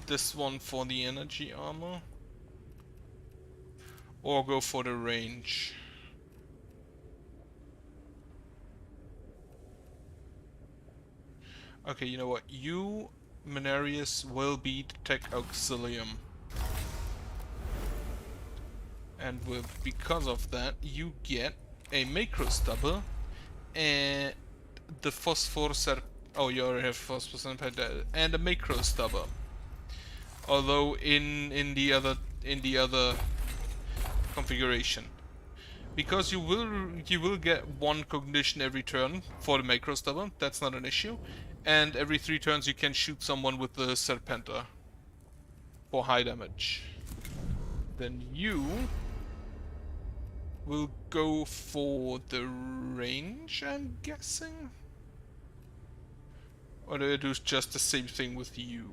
This one for the energy armor. Or go for the range. Okay, you know what? You, Mechanicus, will be the Tech Auxilium. And because of that, you get a Macro Stubber and the Phosphor Oh, you already have Phosphor Serpent and a Macro Stubber. Although in the other configuration, because you will get 1 cognition every turn for the Macro Stubber. That's not an issue. And every 3 turns you can shoot someone with the Serpenter for high damage. Then you will go for the range, I'm guessing? Or do I do just the same thing with you?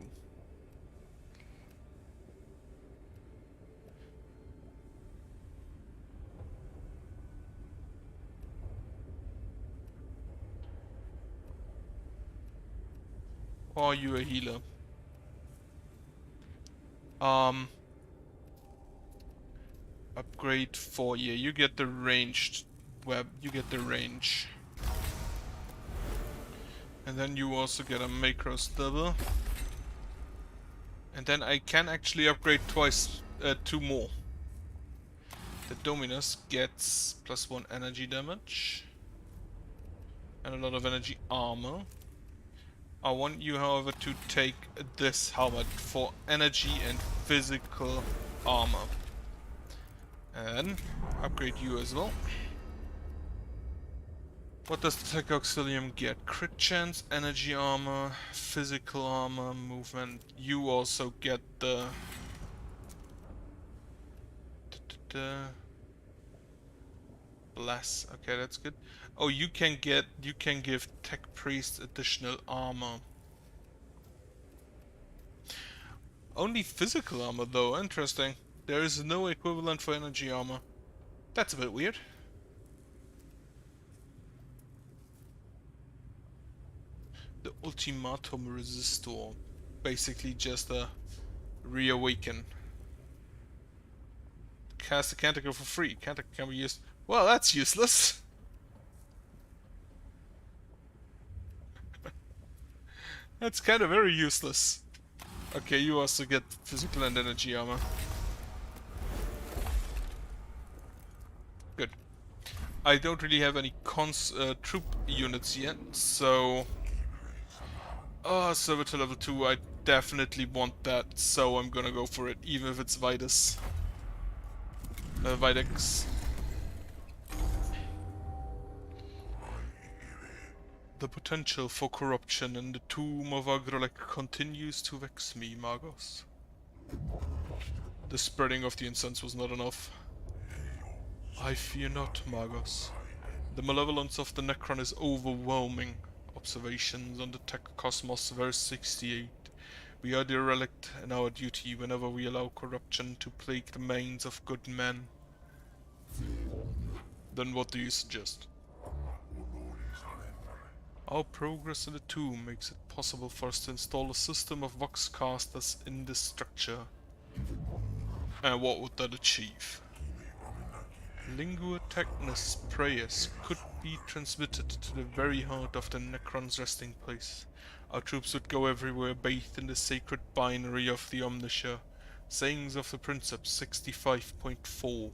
Or are you a healer? Upgrade for, yeah, you get the ranged web, you get the range. And then you also get a Macro Stubber. And then I can actually upgrade twice, 2 more. The Dominus gets +1 energy damage. And a lot of energy armor. I want you, however, to take this helmet for energy and physical armor. And upgrade you as well. What does the Tech Auxilium get? Crit chance, energy armor, physical armor, movement. You also get the bless. Okay, that's good. Oh, you can give Tech Priest additional armor. Only physical armor though, interesting. There is no equivalent for energy armor. That's a bit weird. The Ultimatum Resistor. Basically just a reawaken. Cast a Canticle for free. Canticle can be used. Well, that's useless. That's kind of very useless. Okay, you also get physical and energy armor. Good. I don't really have any troop units yet, so... servitor level 2, I definitely want that, so I'm gonna go for it, even if it's Vitus. Videx. The potential for corruption in the tomb of Agrolek continues to vex me, Magos. The spreading of the incense was not enough. I fear not, Magos. The malevolence of the Necron is overwhelming. Observations on the Tech Cosmos, verse 68. We are derelict in our duty whenever we allow corruption to plague the minds of good men. Then what do you suggest? Our progress in the tomb makes it possible for us to install a system of voxcasters in this structure. And what would that achieve? Lingua Technis prayers could be transmitted to the very heart of the Necron's resting place. Our troops would go everywhere bathed in the sacred binary of the Omniscia. Sayings of the Princeps 65.4.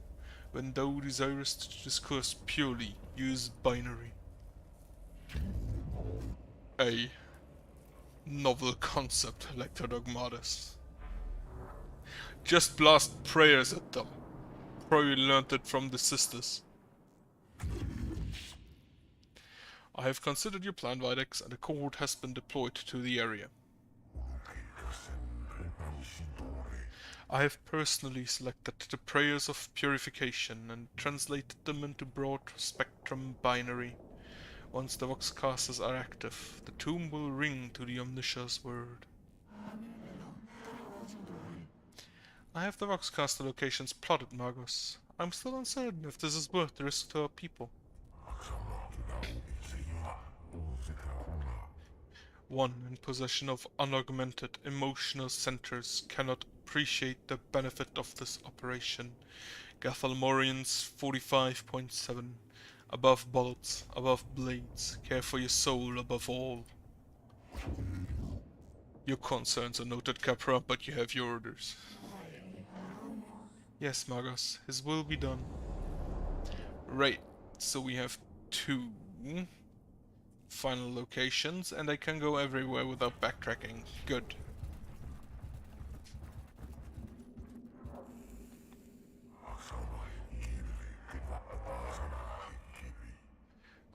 When thou desirous to discourse purely, use binary. A novel concept, Lector Dogmatis. Just blast prayers at them. Probably learned it from the sisters. I have considered your plan, Videx, and a cohort has been deployed to the area. I have personally selected the prayers of purification and translated them into broad spectrum binary. Once the voxcasters are active, the tomb will ring to the Omniscia's word. I have the voxcaster locations plotted, Magos. I'm still uncertain if this is worth the risk to our people. One in possession of unaugmented emotional centers cannot appreciate the benefit of this operation. Gathalmorians 45.7. Above bullets, above blades, care for your soul above all. Your concerns are noted, Capra, but you have your orders. Yes, Magos, his will be done. Right, so we have 2 final locations, and I can go everywhere without backtracking. Good.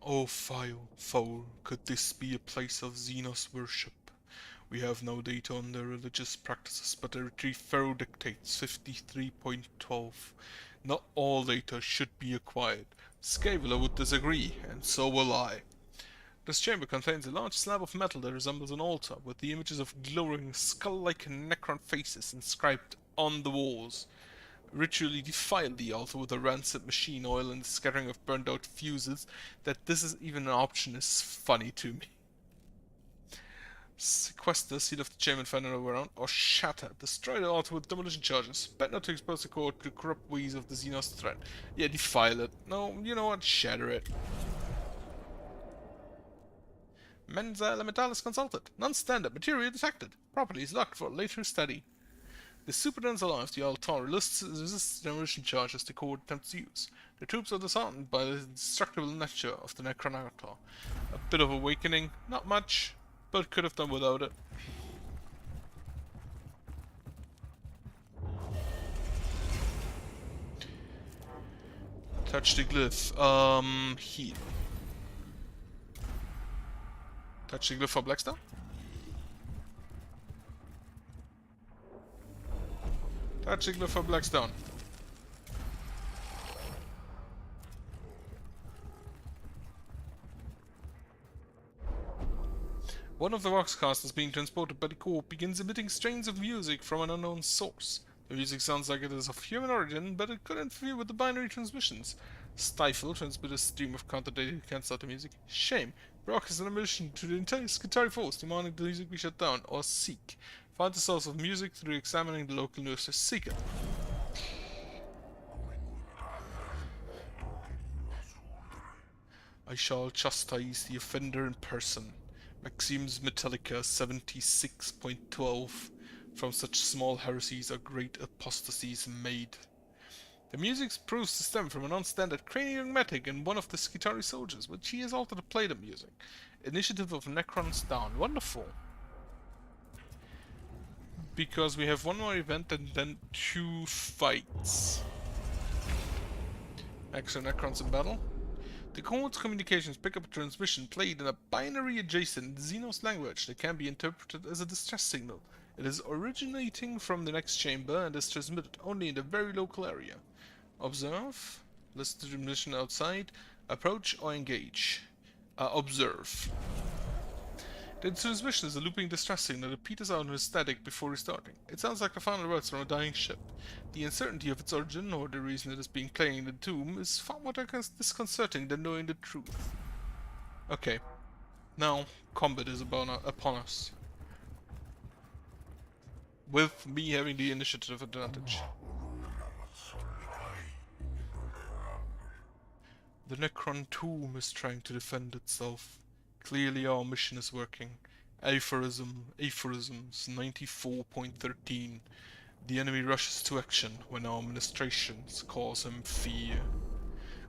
Oh, foul, could this be a place of Xenos worship? We have no data on their religious practices, but the retrieve Pharaoh dictates 53.12. Not all data should be acquired. Scaevola would disagree, and so will I. This chamber contains a large slab of metal that resembles an altar, with the images of glowing skull-like Necron faces inscribed on the walls. Ritually defile the altar with a rancid machine oil and a scattering of burned out fuses. That this is even an option is funny to me. Sequester, seal of the chamber and find another way around, or shatter. Destroy the altar with demolition charges. Bet not to expose the core to the corrupt ways of the Xenos threat. Yeah, defile it. No, you know what? Shatter it. Mensa Elementalis consulted. Non-standard material detected. Properties locked for later study. The superdense alive, the altar resists demolition charges the core attempts to use. The troops are disheartened by the destructible nature of the Necronator. A bit of awakening, not much, but could have done without it. Touch the glyph. Heal. Touch the glyph for Blackstone? Touch the glyph for Blackstone. One of the voxcasters being transported by the core begins emitting strains of music from an unknown source. The music sounds like it is of human origin, but it could interfere with the binary transmissions. Stifle, transmit a stream of counter-data who can't start the music. Shame. Broadcast an emission to the entire Skitari force, demanding the music be shut down. Or seek. Find the source of music through examining the local news. Seek it. I shall chastise the offender in person. Maxime's Metallica 76.12. From such small heresies are great apostasies made. The music proves to stem from a non-standard craniomatic in one of the Skitari soldiers, which he has altered to play the music. Initiative of Necrons down. Wonderful. Because we have one more event and then 2 fights. Extra Necrons in battle. The code's communications pick up a transmission played in a binary adjacent Xenos language that can be interpreted as a distress signal. It is originating from the next chamber and is transmitted only in a very local area. Observe. Listen to the transmission outside. Approach or engage. Observe. The transmission is a looping distress signal that peters out in static before restarting. It sounds like the final words from a dying ship. The uncertainty of its origin, or the reason it is being playing in the tomb, is far more disconcerting than knowing the truth. Okay. Now, combat is upon us. With me having the initiative advantage. The Necron tomb is trying to defend itself. Clearly our mission is working. Aphorisms 94.13. The enemy rushes to action when our ministrations cause him fear.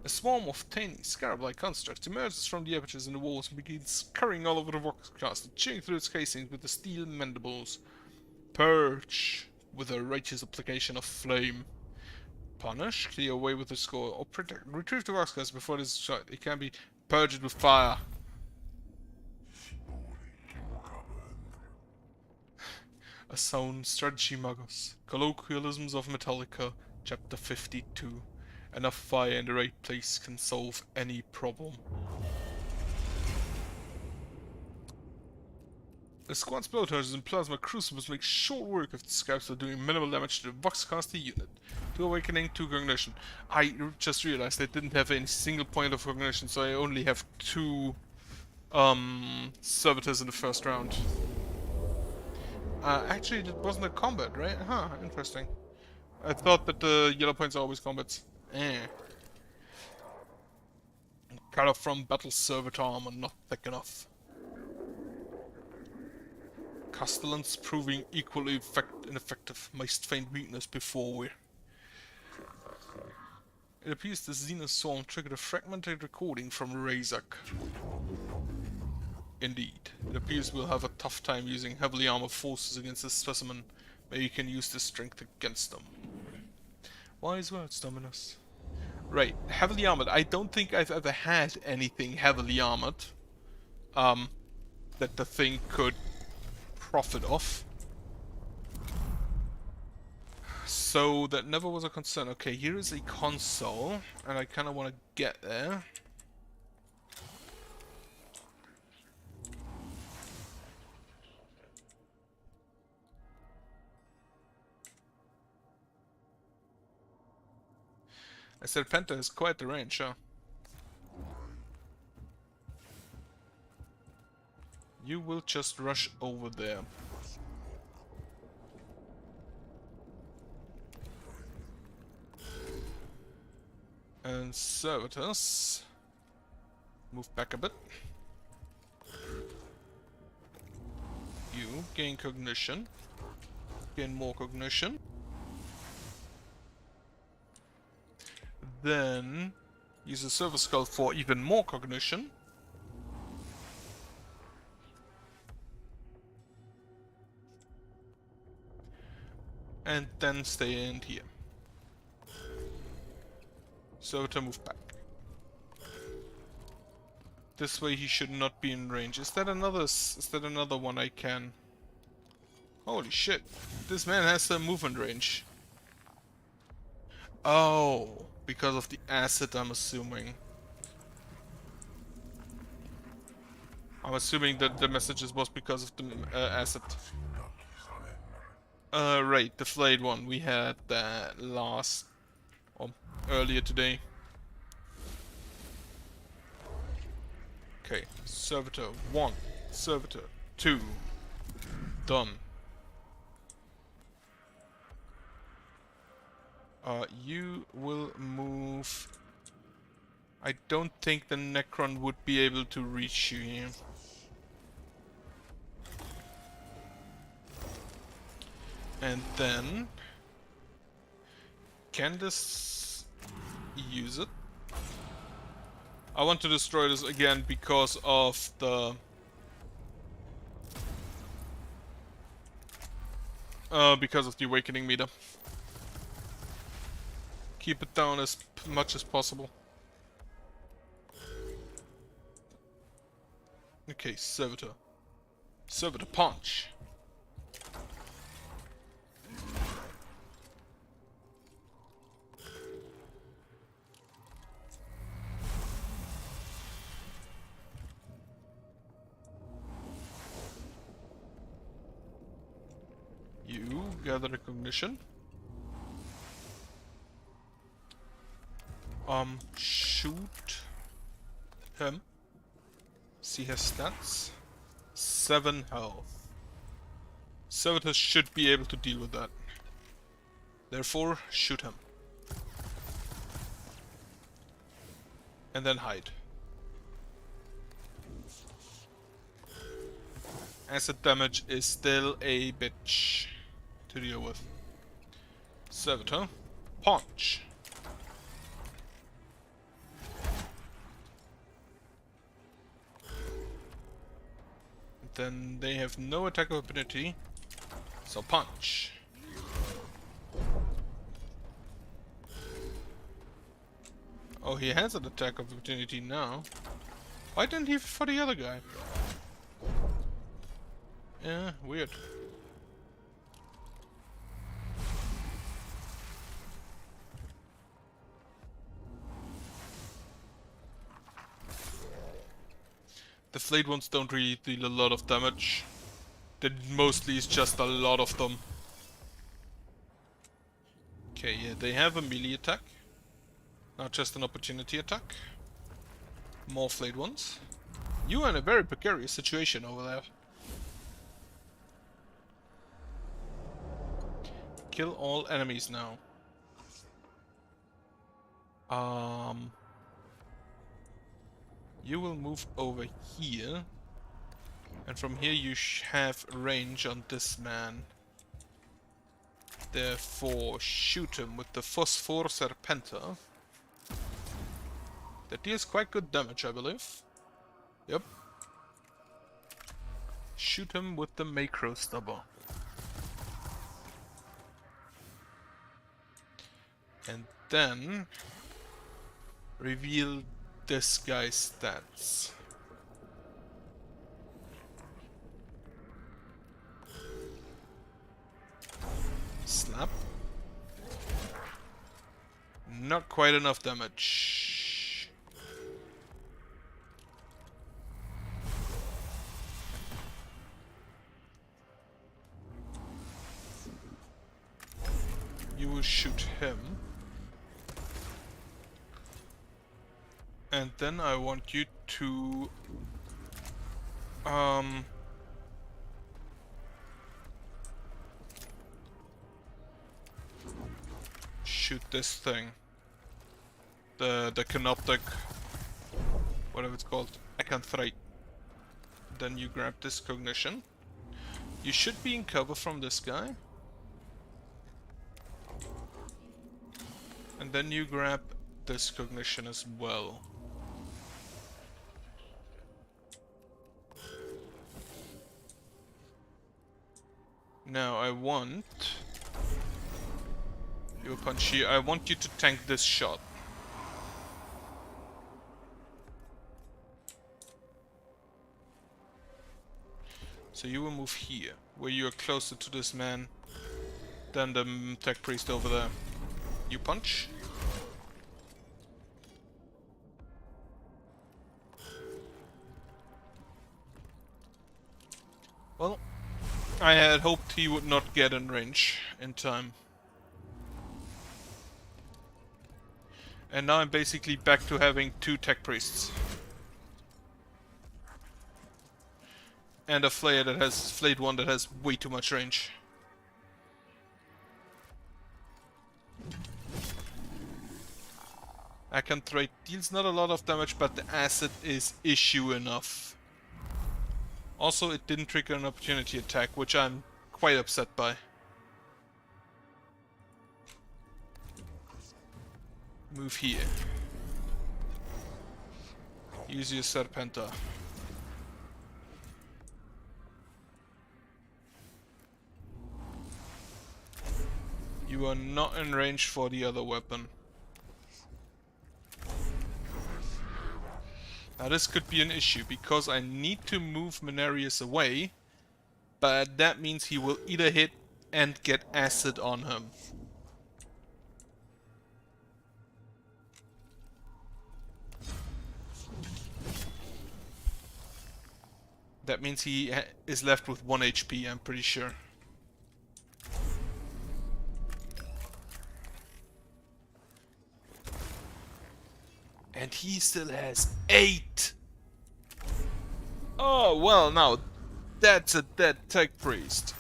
A swarm of tiny, scarab-like constructs emerges from the apertures in the walls and begins scurrying all over the rock castle, chewing through its casings with the steel mandibles. Purge with a righteous application of flame. Punish, clear away with the score, or protect. Retrieve the rock castle before it is shot. It can be purged with fire. A sound strategy, Magos. Colloquialisms of Metallica, Chapter 52. Enough fire in the right place can solve any problem. The squad's blowtorches and plasma crucibles make short work of the scraps are doing minimal damage to the Voxcaster unit. 2 awakening, 2 cognition. I just realized I didn't have any single point of cognition, so I only have 2 servitors in the first round. Actually, it wasn't a combat, right? Huh, interesting. I thought that the yellow points are always combats. Cut off from battle servitor armor, not thick enough. Castellans proving equally ineffective. Most faint weakness before we. It appears the Xenos swarm triggered a fragmented recording from Razak. Indeed. It appears we'll have a tough time using heavily armored forces against this specimen. Maybe you can use this strength against them. Wise words, Dominus. Right, heavily armored. I don't think I've ever had anything heavily armored that the thing could profit off. So that never was a concern. Okay, here is a console, and I kind of want to get there. I said Penta has quite the range, huh? You will just rush over there. And servitors. Move back a bit. You gain cognition. Gain more cognition. Then use a Silver Skull for even more cognition. And then stay in here. So to move back. This way he should not be in range. Is that another one I can? Holy shit. This man has a movement range. Oh, because of the acid, I'm assuming. I'm assuming that the messages was because of the acid. Right, the flayed one. We had that last, or earlier today. Okay, Servitor 1, Servitor 2, done. You will move. I don't think the Necron would be able to reach you here. And then... Can this... use it? I want to destroy this again because of the... because of the awakening meter. Keep it down as much as possible. Okay, Servitor. Servitor punch. You gather recognition. Shoot him. See his stats. 7 health. Servitors should be able to deal with that. Therefore, shoot him. And then hide. Acid damage is still a bitch to deal with. Servitor, punch. Then they have no attack of opportunity, so punch. Oh, he has an attack of opportunity now. Why didn't he for the other guy? Yeah, weird. The flayed ones don't really deal a lot of damage. That mostly is just a lot of them. Okay, yeah, they have a melee attack. Not just an opportunity attack. More flayed ones. You are in a very precarious situation over there. Kill all enemies now. You will move over here. And from here you have range on this man. Therefore, shoot him with the Phosphor Serpenta. That deals quite good damage, I believe. Yep. Shoot him with the Macro Stubber. And then reveal this guy's stats. Slap. Not quite enough damage. You will shoot him. And then I want you to shoot this thing. The Canoptic, whatever it's called, Acanthrite. Then you grab this Cognition. You should be in cover from this guy. And then you grab this Cognition as well. Now I want you punchy. I want you to tank this shot. So you will move here, where you are closer to this man than the tech priest over there. You punch. Well, I had hoped he would not get in range in time. And now I'm basically back to having 2 tech priests. And a flayed one that has way too much range. Acanthrite deals not a lot of damage, but the acid is issue enough. Also, it didn't trigger an opportunity attack, which I'm quite upset by. Move here. Use your Serpenta. You are not in range for the other weapon. Now this could be an issue, because I need to move Mechanicus away, but that means he will either hit and get acid on him. That means he is left with 1 HP, I'm pretty sure. And he still has 8! Oh, well, now, that's a dead tech priest.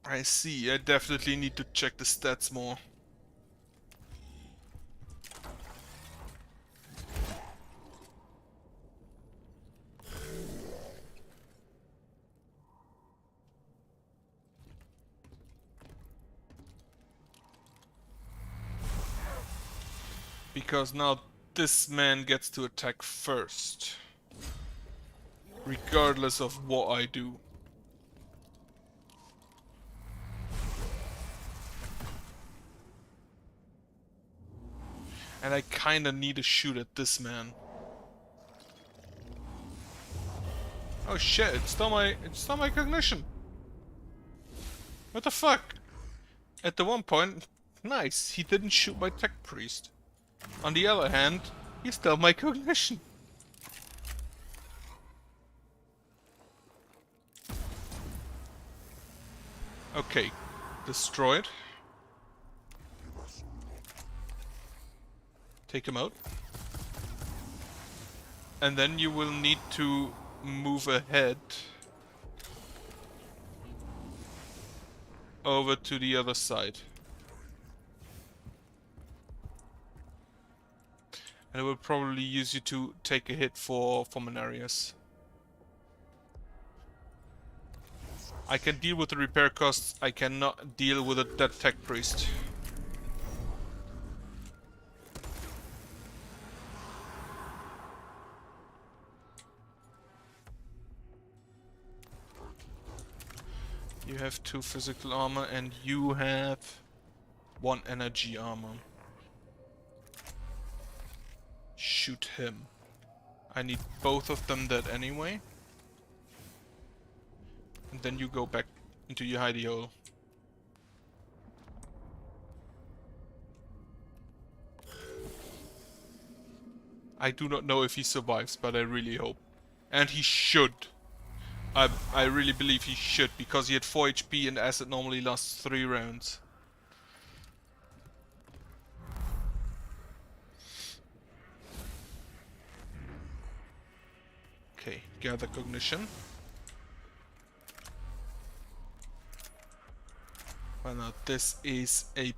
I see, I definitely need to check the stats more. Because now this man gets to attack first. Regardless of what I do. And I kinda need to shoot at this man. Oh shit, it stole my cognition. What the fuck? At the one point, nice, he didn't shoot my tech priest. On the other hand, he stole my cognition. Okay, destroyed. Take him out. And then you will need to move ahead over to the other side. And it will probably use you to take a hit for Mechanicus. I can deal with the repair costs, I cannot deal with a dead tech priest. You have 2 physical armor and you have 1 energy armor. Shoot him. I need both of them dead anyway. And then you go back into your hidey hole. I do not know if he survives, but I really hope. And he should. I really believe he should, because he had 4 HP and acid normally lasts 3 rounds. Okay, gather cognition. Well, now this is a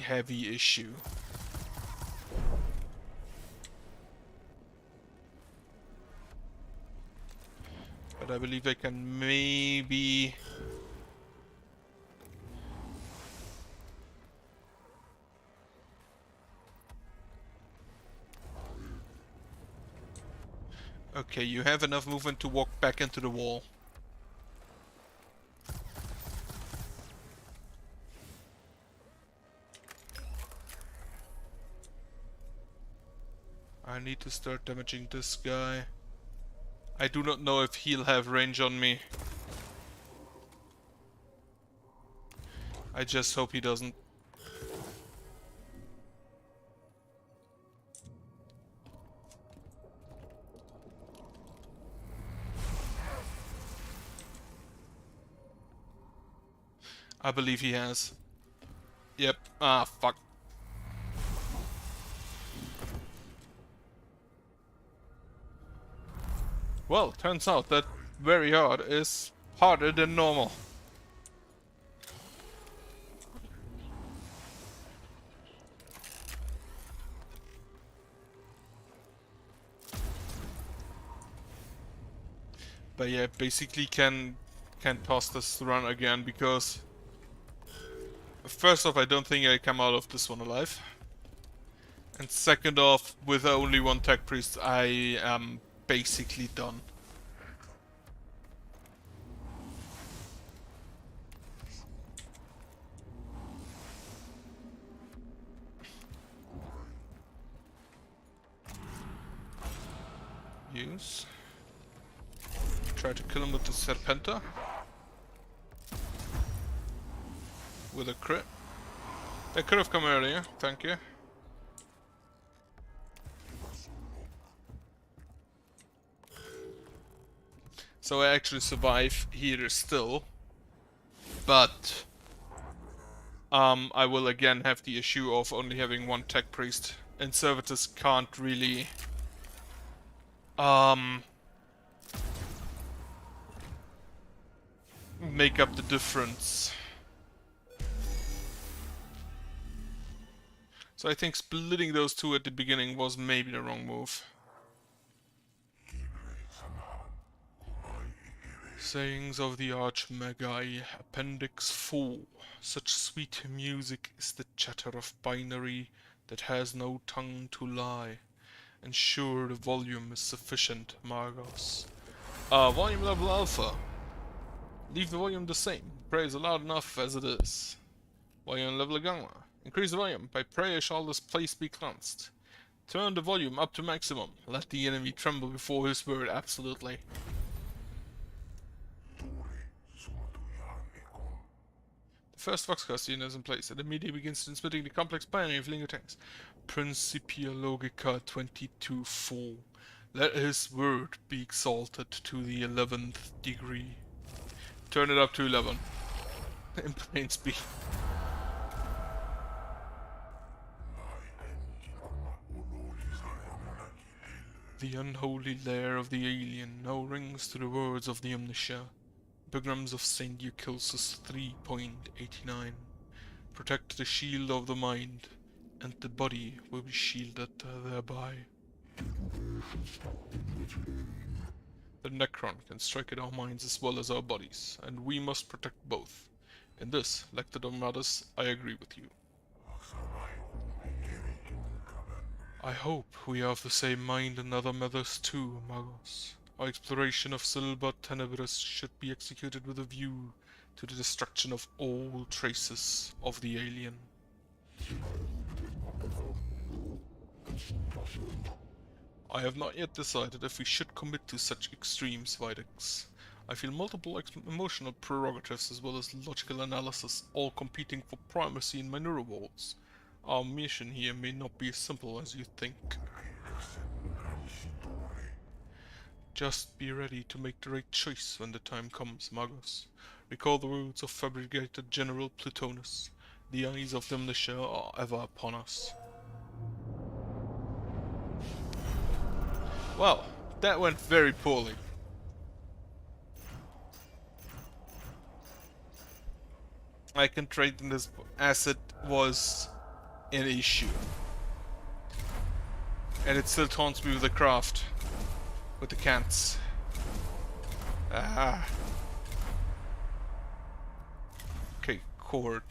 heavy issue. But I believe I can maybe... Okay, you have enough movement to walk back into the wall. I need to start damaging this guy. I do not know if he'll have range on me. I just hope he doesn't. I believe he has. Yep. Ah, fuck. Well, turns out that very hard is harder than normal. But yeah, basically can can't toss this run again because first off, I don't think I come out of this one alive. And second off, with only one tech priest, I am basically done. Use. Try to kill him with the Serpenta. With a crit. That could have come earlier, thank you. So I actually survive here still. But I will again have the issue of only having one tech priest. And servitors can't really make up the difference. So I think splitting those two at the beginning was maybe the wrong move. Sayings of the Archmagi, Appendix 4. Such sweet music is the chatter of binary that has no tongue to lie. Ensure the volume is sufficient, Margos. Volume level alpha. Leave the volume the same. Praise loud enough as it is. Volume level gamma. Increase the volume. By prayer shall this place be cleansed. Turn the volume up to maximum. Let the enemy tremble before his word. Absolutely. The first Voxcast unit is in place. It immediately begins transmitting the complex binary of Lingo tanks. Principia Logica 22.4. Let his word be exalted to the 11th degree. Turn it up to 11. In plain speed. The unholy lair of the alien now rings to the words of the Omniscia. Epigrams of St. Euchylsus 3.89. Protect the shield of the mind, and the body will be shielded thereby. The Necron can strike at our minds as well as our bodies, and we must protect both. In this, Lectodomatus, I agree with you. I hope we are of the same mind in other matters too, Magos. Our exploration of Silber Tenebris should be executed with a view to the destruction of all traces of the alien. I have not yet decided if we should commit to such extremes, Videx. I feel multiple emotional prerogatives as well as logical analysis all competing for primacy in my neuroballs. Our mission here may not be as simple as you think. Just be ready to make the right choice when the time comes, Magos. Recall the words of fabricated General Plutonus. The eyes of the Omniscia are ever upon us. Well, that went very poorly. I can trade in this asset was an issue. And it still taunts me with the craft. With the cants. Ah. Okay, Cord.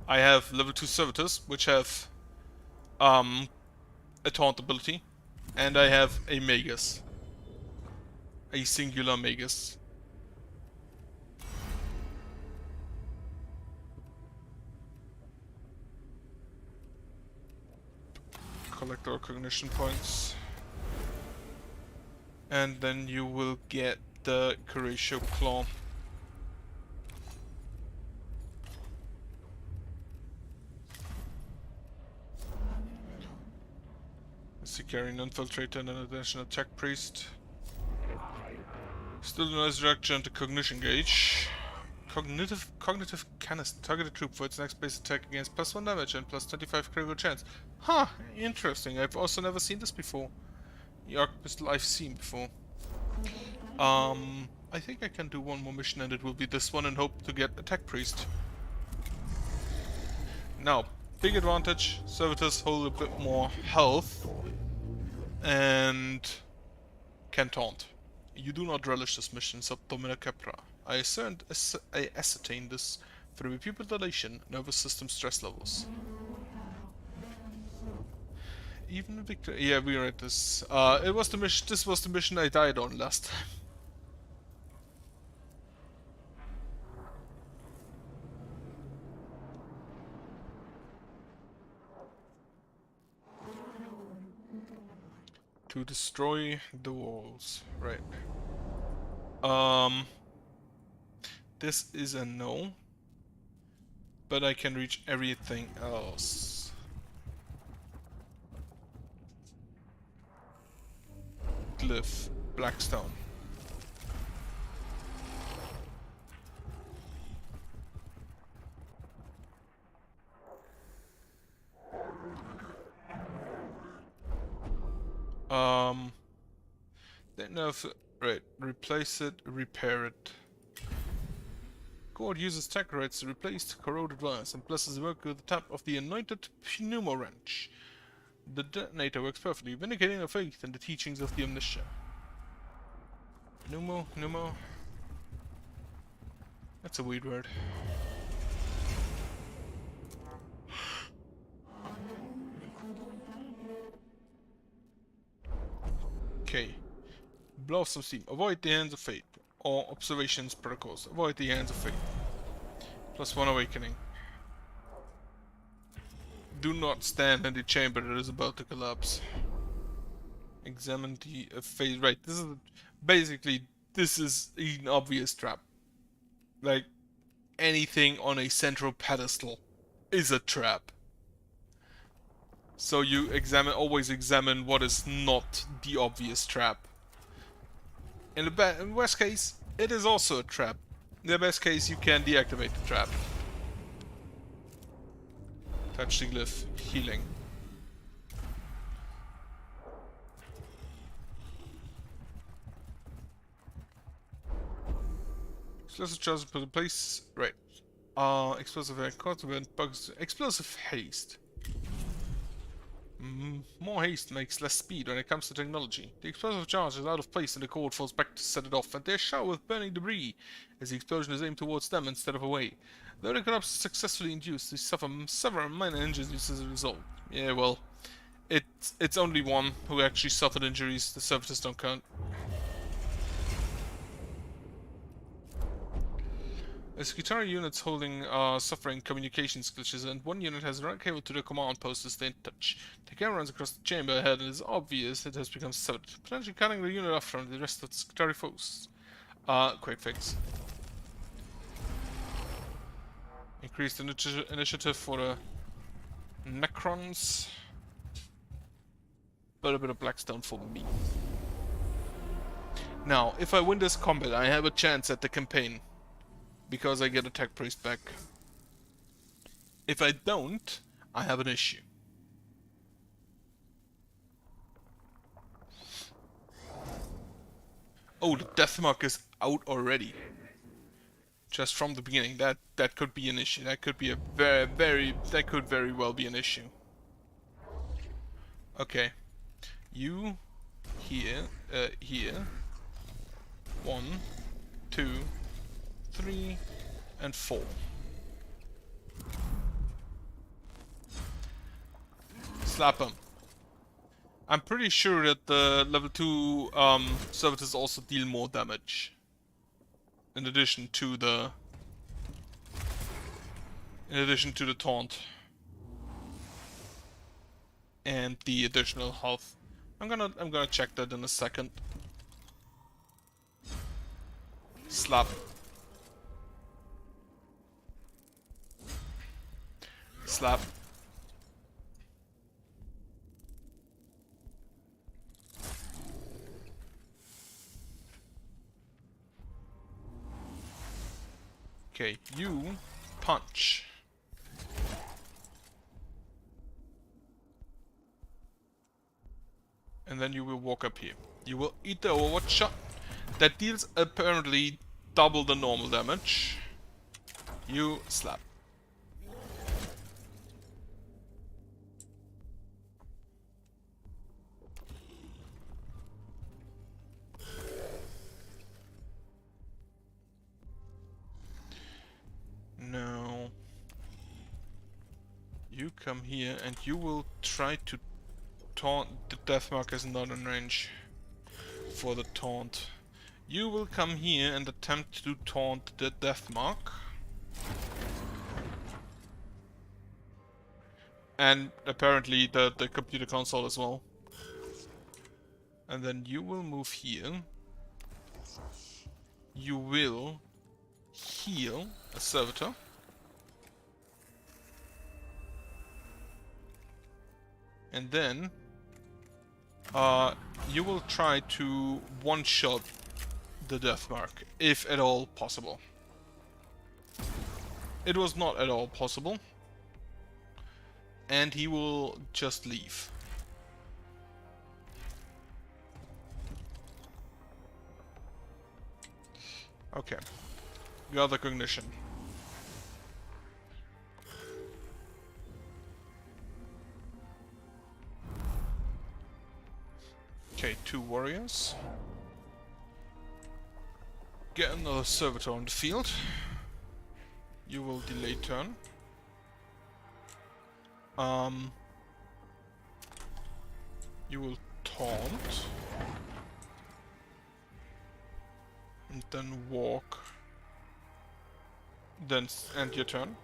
I have level 2 servitors, which have a taunt ability. And I have a Magus. A singular Magus. Collect our cognition points. And then you will get the Kalypso Claw. Securing Infiltrator and an additional Tech Priest. Still a nice reduction to Cognition Gauge. Cognitive Canister. Target a troop for its next base attack against +1 damage and +25 critical chance. Huh, interesting. I've also never seen this before. The Arc I've seen before. I think I can do one more mission and it will be this one and hope to get a Tech Priest. Now, big advantage, servitors hold a bit more health and can taunt. You do not relish this mission, Subdomina Capra. I ascertained this through pupil dilation and over system stress levels. Even Victor. Yeah, we read this. It was the mission. This was the mission I died on last time. To destroy the walls. Right. This is a no. But I can reach everything else. Glyph. Blackstone. Don't know if... Right. Replace it. Repair it. Cord uses tech rights to replace corroded wires and blesses the work with the tap of the anointed pneumo wrench. The detonator works perfectly, vindicating our faith in the teachings of the Omniscia. Pneumo. That's a weird word. Okay. Blow off some steam. Avoid the hands of fate. Or observations protocols. Avoid the hands of fate. +1 awakening. Do not stand in the chamber that is about to collapse. Examine the phase. Right, this is basically an obvious trap. Like anything on a central pedestal is a trap. So you always examine what is not the obvious trap. In the worst case, it is also a trap. In the best case, you can deactivate the trap. Touch the glyph. Healing. Explosive charge put in place. Right. Explosive prevent bugs. Explosive haste. More haste makes less speed when it comes to technology. The explosive charge is out of place and the cord falls back to set it off, and they shower with burning debris as the explosion is aimed towards them instead of away. Though the collapse is successfully induced, they suffer several minor injuries as a result. Yeah, well, it's only one who actually suffered injuries. The servitors don't count. A security unit's suffering communications glitches, and one unit has a direct cable to the command post to stay in touch. The camera runs across the chamber ahead, and it is obvious it has become severed, potentially cutting the unit off from the rest of the security force. Quick fix. Increased initiative for the Necrons. But a bit of Blackstone for me. Now, if I win this combat, I have a chance at the campaign. Because I get a tech priest back. If I don't, I have an issue. Oh, the death mark is out already. Just from the beginning. That could be an issue. That could be a that could very well be an issue. Okay. You here, here. 1, 2, 3, and 4. Slap him. I'm pretty sure that the level 2 servitors also deal more damage. In addition to the taunt. And the additional health. I'm gonna check that in a second. Slap. Slap. Okay, you punch. And then you will walk up here. You will eat the overwatch shot. That deals apparently double the normal damage. You slap. You come here and you will try to taunt. The Deathmark is not in range for the taunt. You will come here and attempt to taunt the Deathmark. And apparently the computer console as well. And then you will move here. You will heal a servitor. And then you will try to one-shot the Deathmark, if at all possible. It was not at all possible. And he will just leave. Okay. Got the cognition. Okay, 2 warriors. Get another servitor on the field. You will delay turn. You will taunt. And then walk. Then end your turn.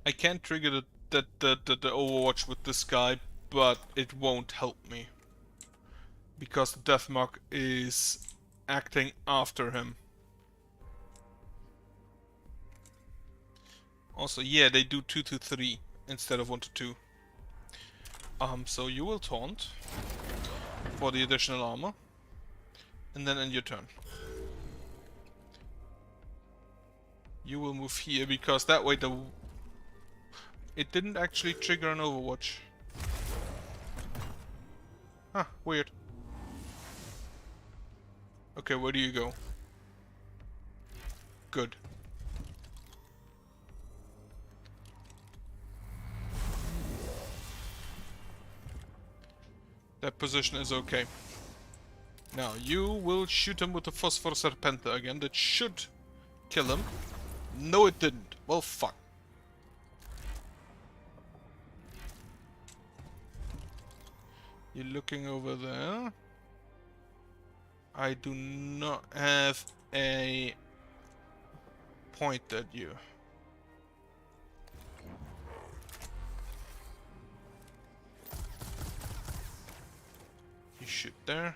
I can't trigger the Overwatch with this guy, but it won't help me. Because the Deathmark is acting after him. Also, yeah, they do 2 to 3 instead of 1 to 2. So you will taunt for the additional armor, and then end your turn. You will move here because that way it didn't actually trigger an Overwatch. Huh, weird. Okay, where do you go? Good. That position is okay. Now, you will shoot him with the Phosphor Serpente again. That should kill him. No, it didn't. Well, fuck. You're looking over there. I do not have a point at you. You shoot there.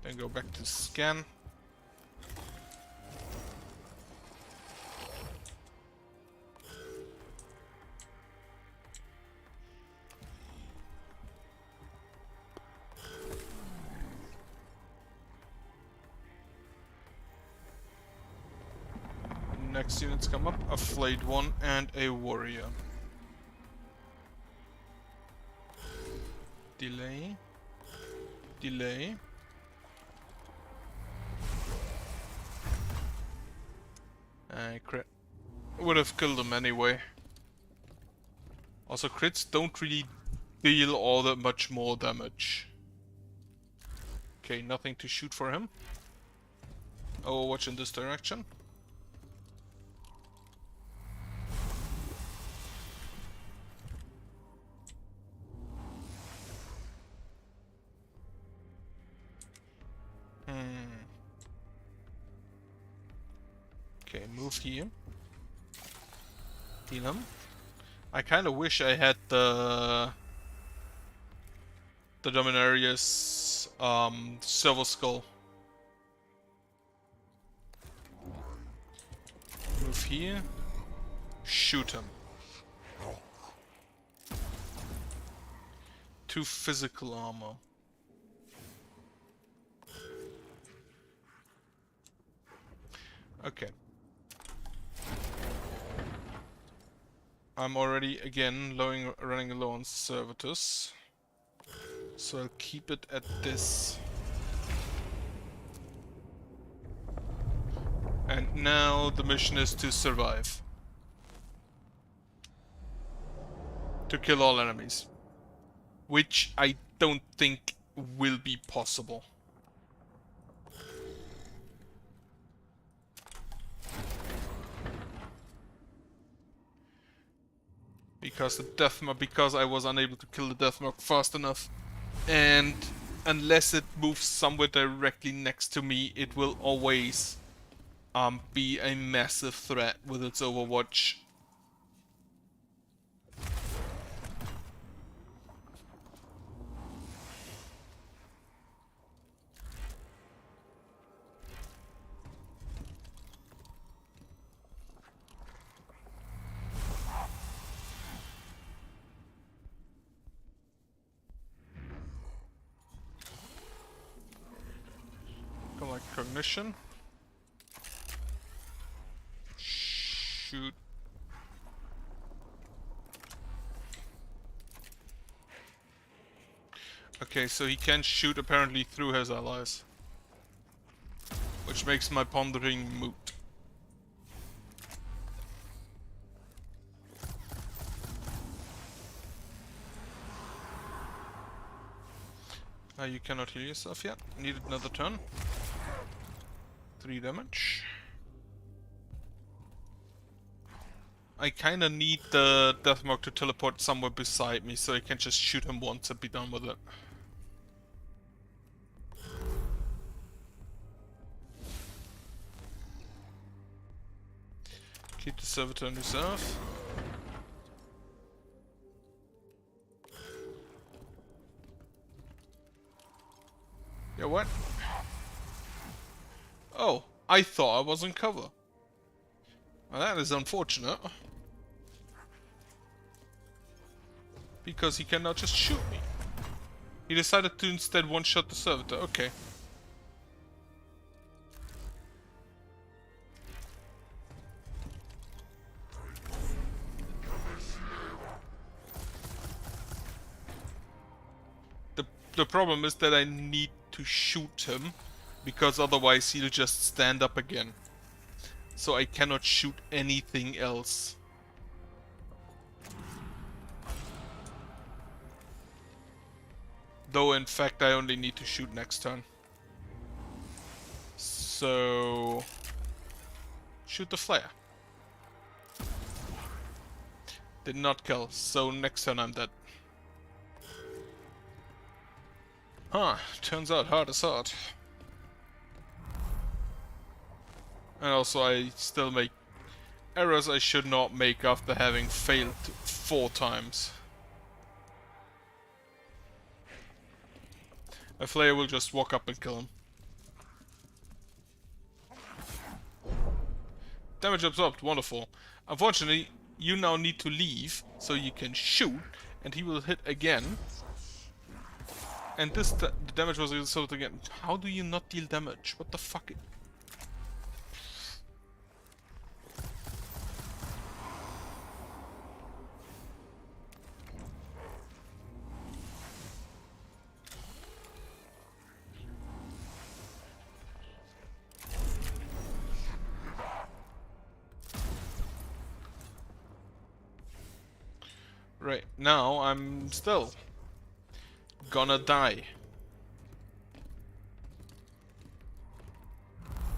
Then go back to scan. Next units come up, a flayed one and a warrior. Delay. Delay. Crit. Would have killed him anyway. Also, crits don't really deal all that much more damage. Okay, nothing to shoot for him. Overwatch in this direction. Okay, move here. Heal him. I kind of wish I had the Dominarius Silver Skull. Move here. Shoot him. 2 physical armor. Okay. I'm already, again, running low on servitors. So I'll keep it at this. And now the mission is to survive. To kill all enemies. Which I don't think will be possible. Because because I was unable to kill the deathmark fast enough. And unless it moves somewhere directly next to me, it will always be a massive threat with its overwatch. Collect cognition. Shoot. Okay, so he can shoot apparently through his allies. Which makes my pondering moot. You cannot heal yourself yet. Need another turn. 3 damage. I kinda need the deathmark to teleport somewhere beside me so I can just shoot him once and be done with it. Keep the servitor in reserve. Yeah, what? Oh, I thought I was in cover. Well, that is unfortunate. Because he cannot just shoot me. He decided to instead one-shot the servitor. Okay. The problem is that I need to shoot him, because otherwise he'll just stand up again. So I cannot shoot anything else. Though in fact I only need to shoot next turn. So... shoot the flare. Did not kill, so next turn I'm dead. Huh, turns out hard is hard. And also I still make errors I should not make after having failed 4 times. A flare will just walk up and kill him. Damage absorbed, wonderful. Unfortunately, you now need to leave so you can shoot, and he will hit again. And this the damage was absorbed again. How do you not deal damage? What the fuck? Right, now I'm still gonna die.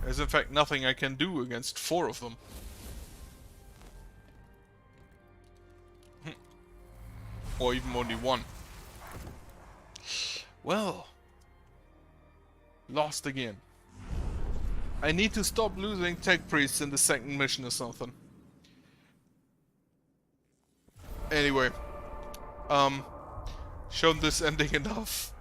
There's in fact nothing I can do against 4 of them. Or even only 1. Well, lost again. I need to stop losing tech priests in the second mission or something. Anyway, shown this ending enough.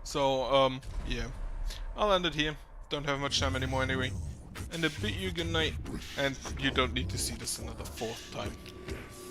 So, yeah. I'll end it here. Don't have much time anymore anyway. And I bid you good night. And you don't need to see this another 4th time.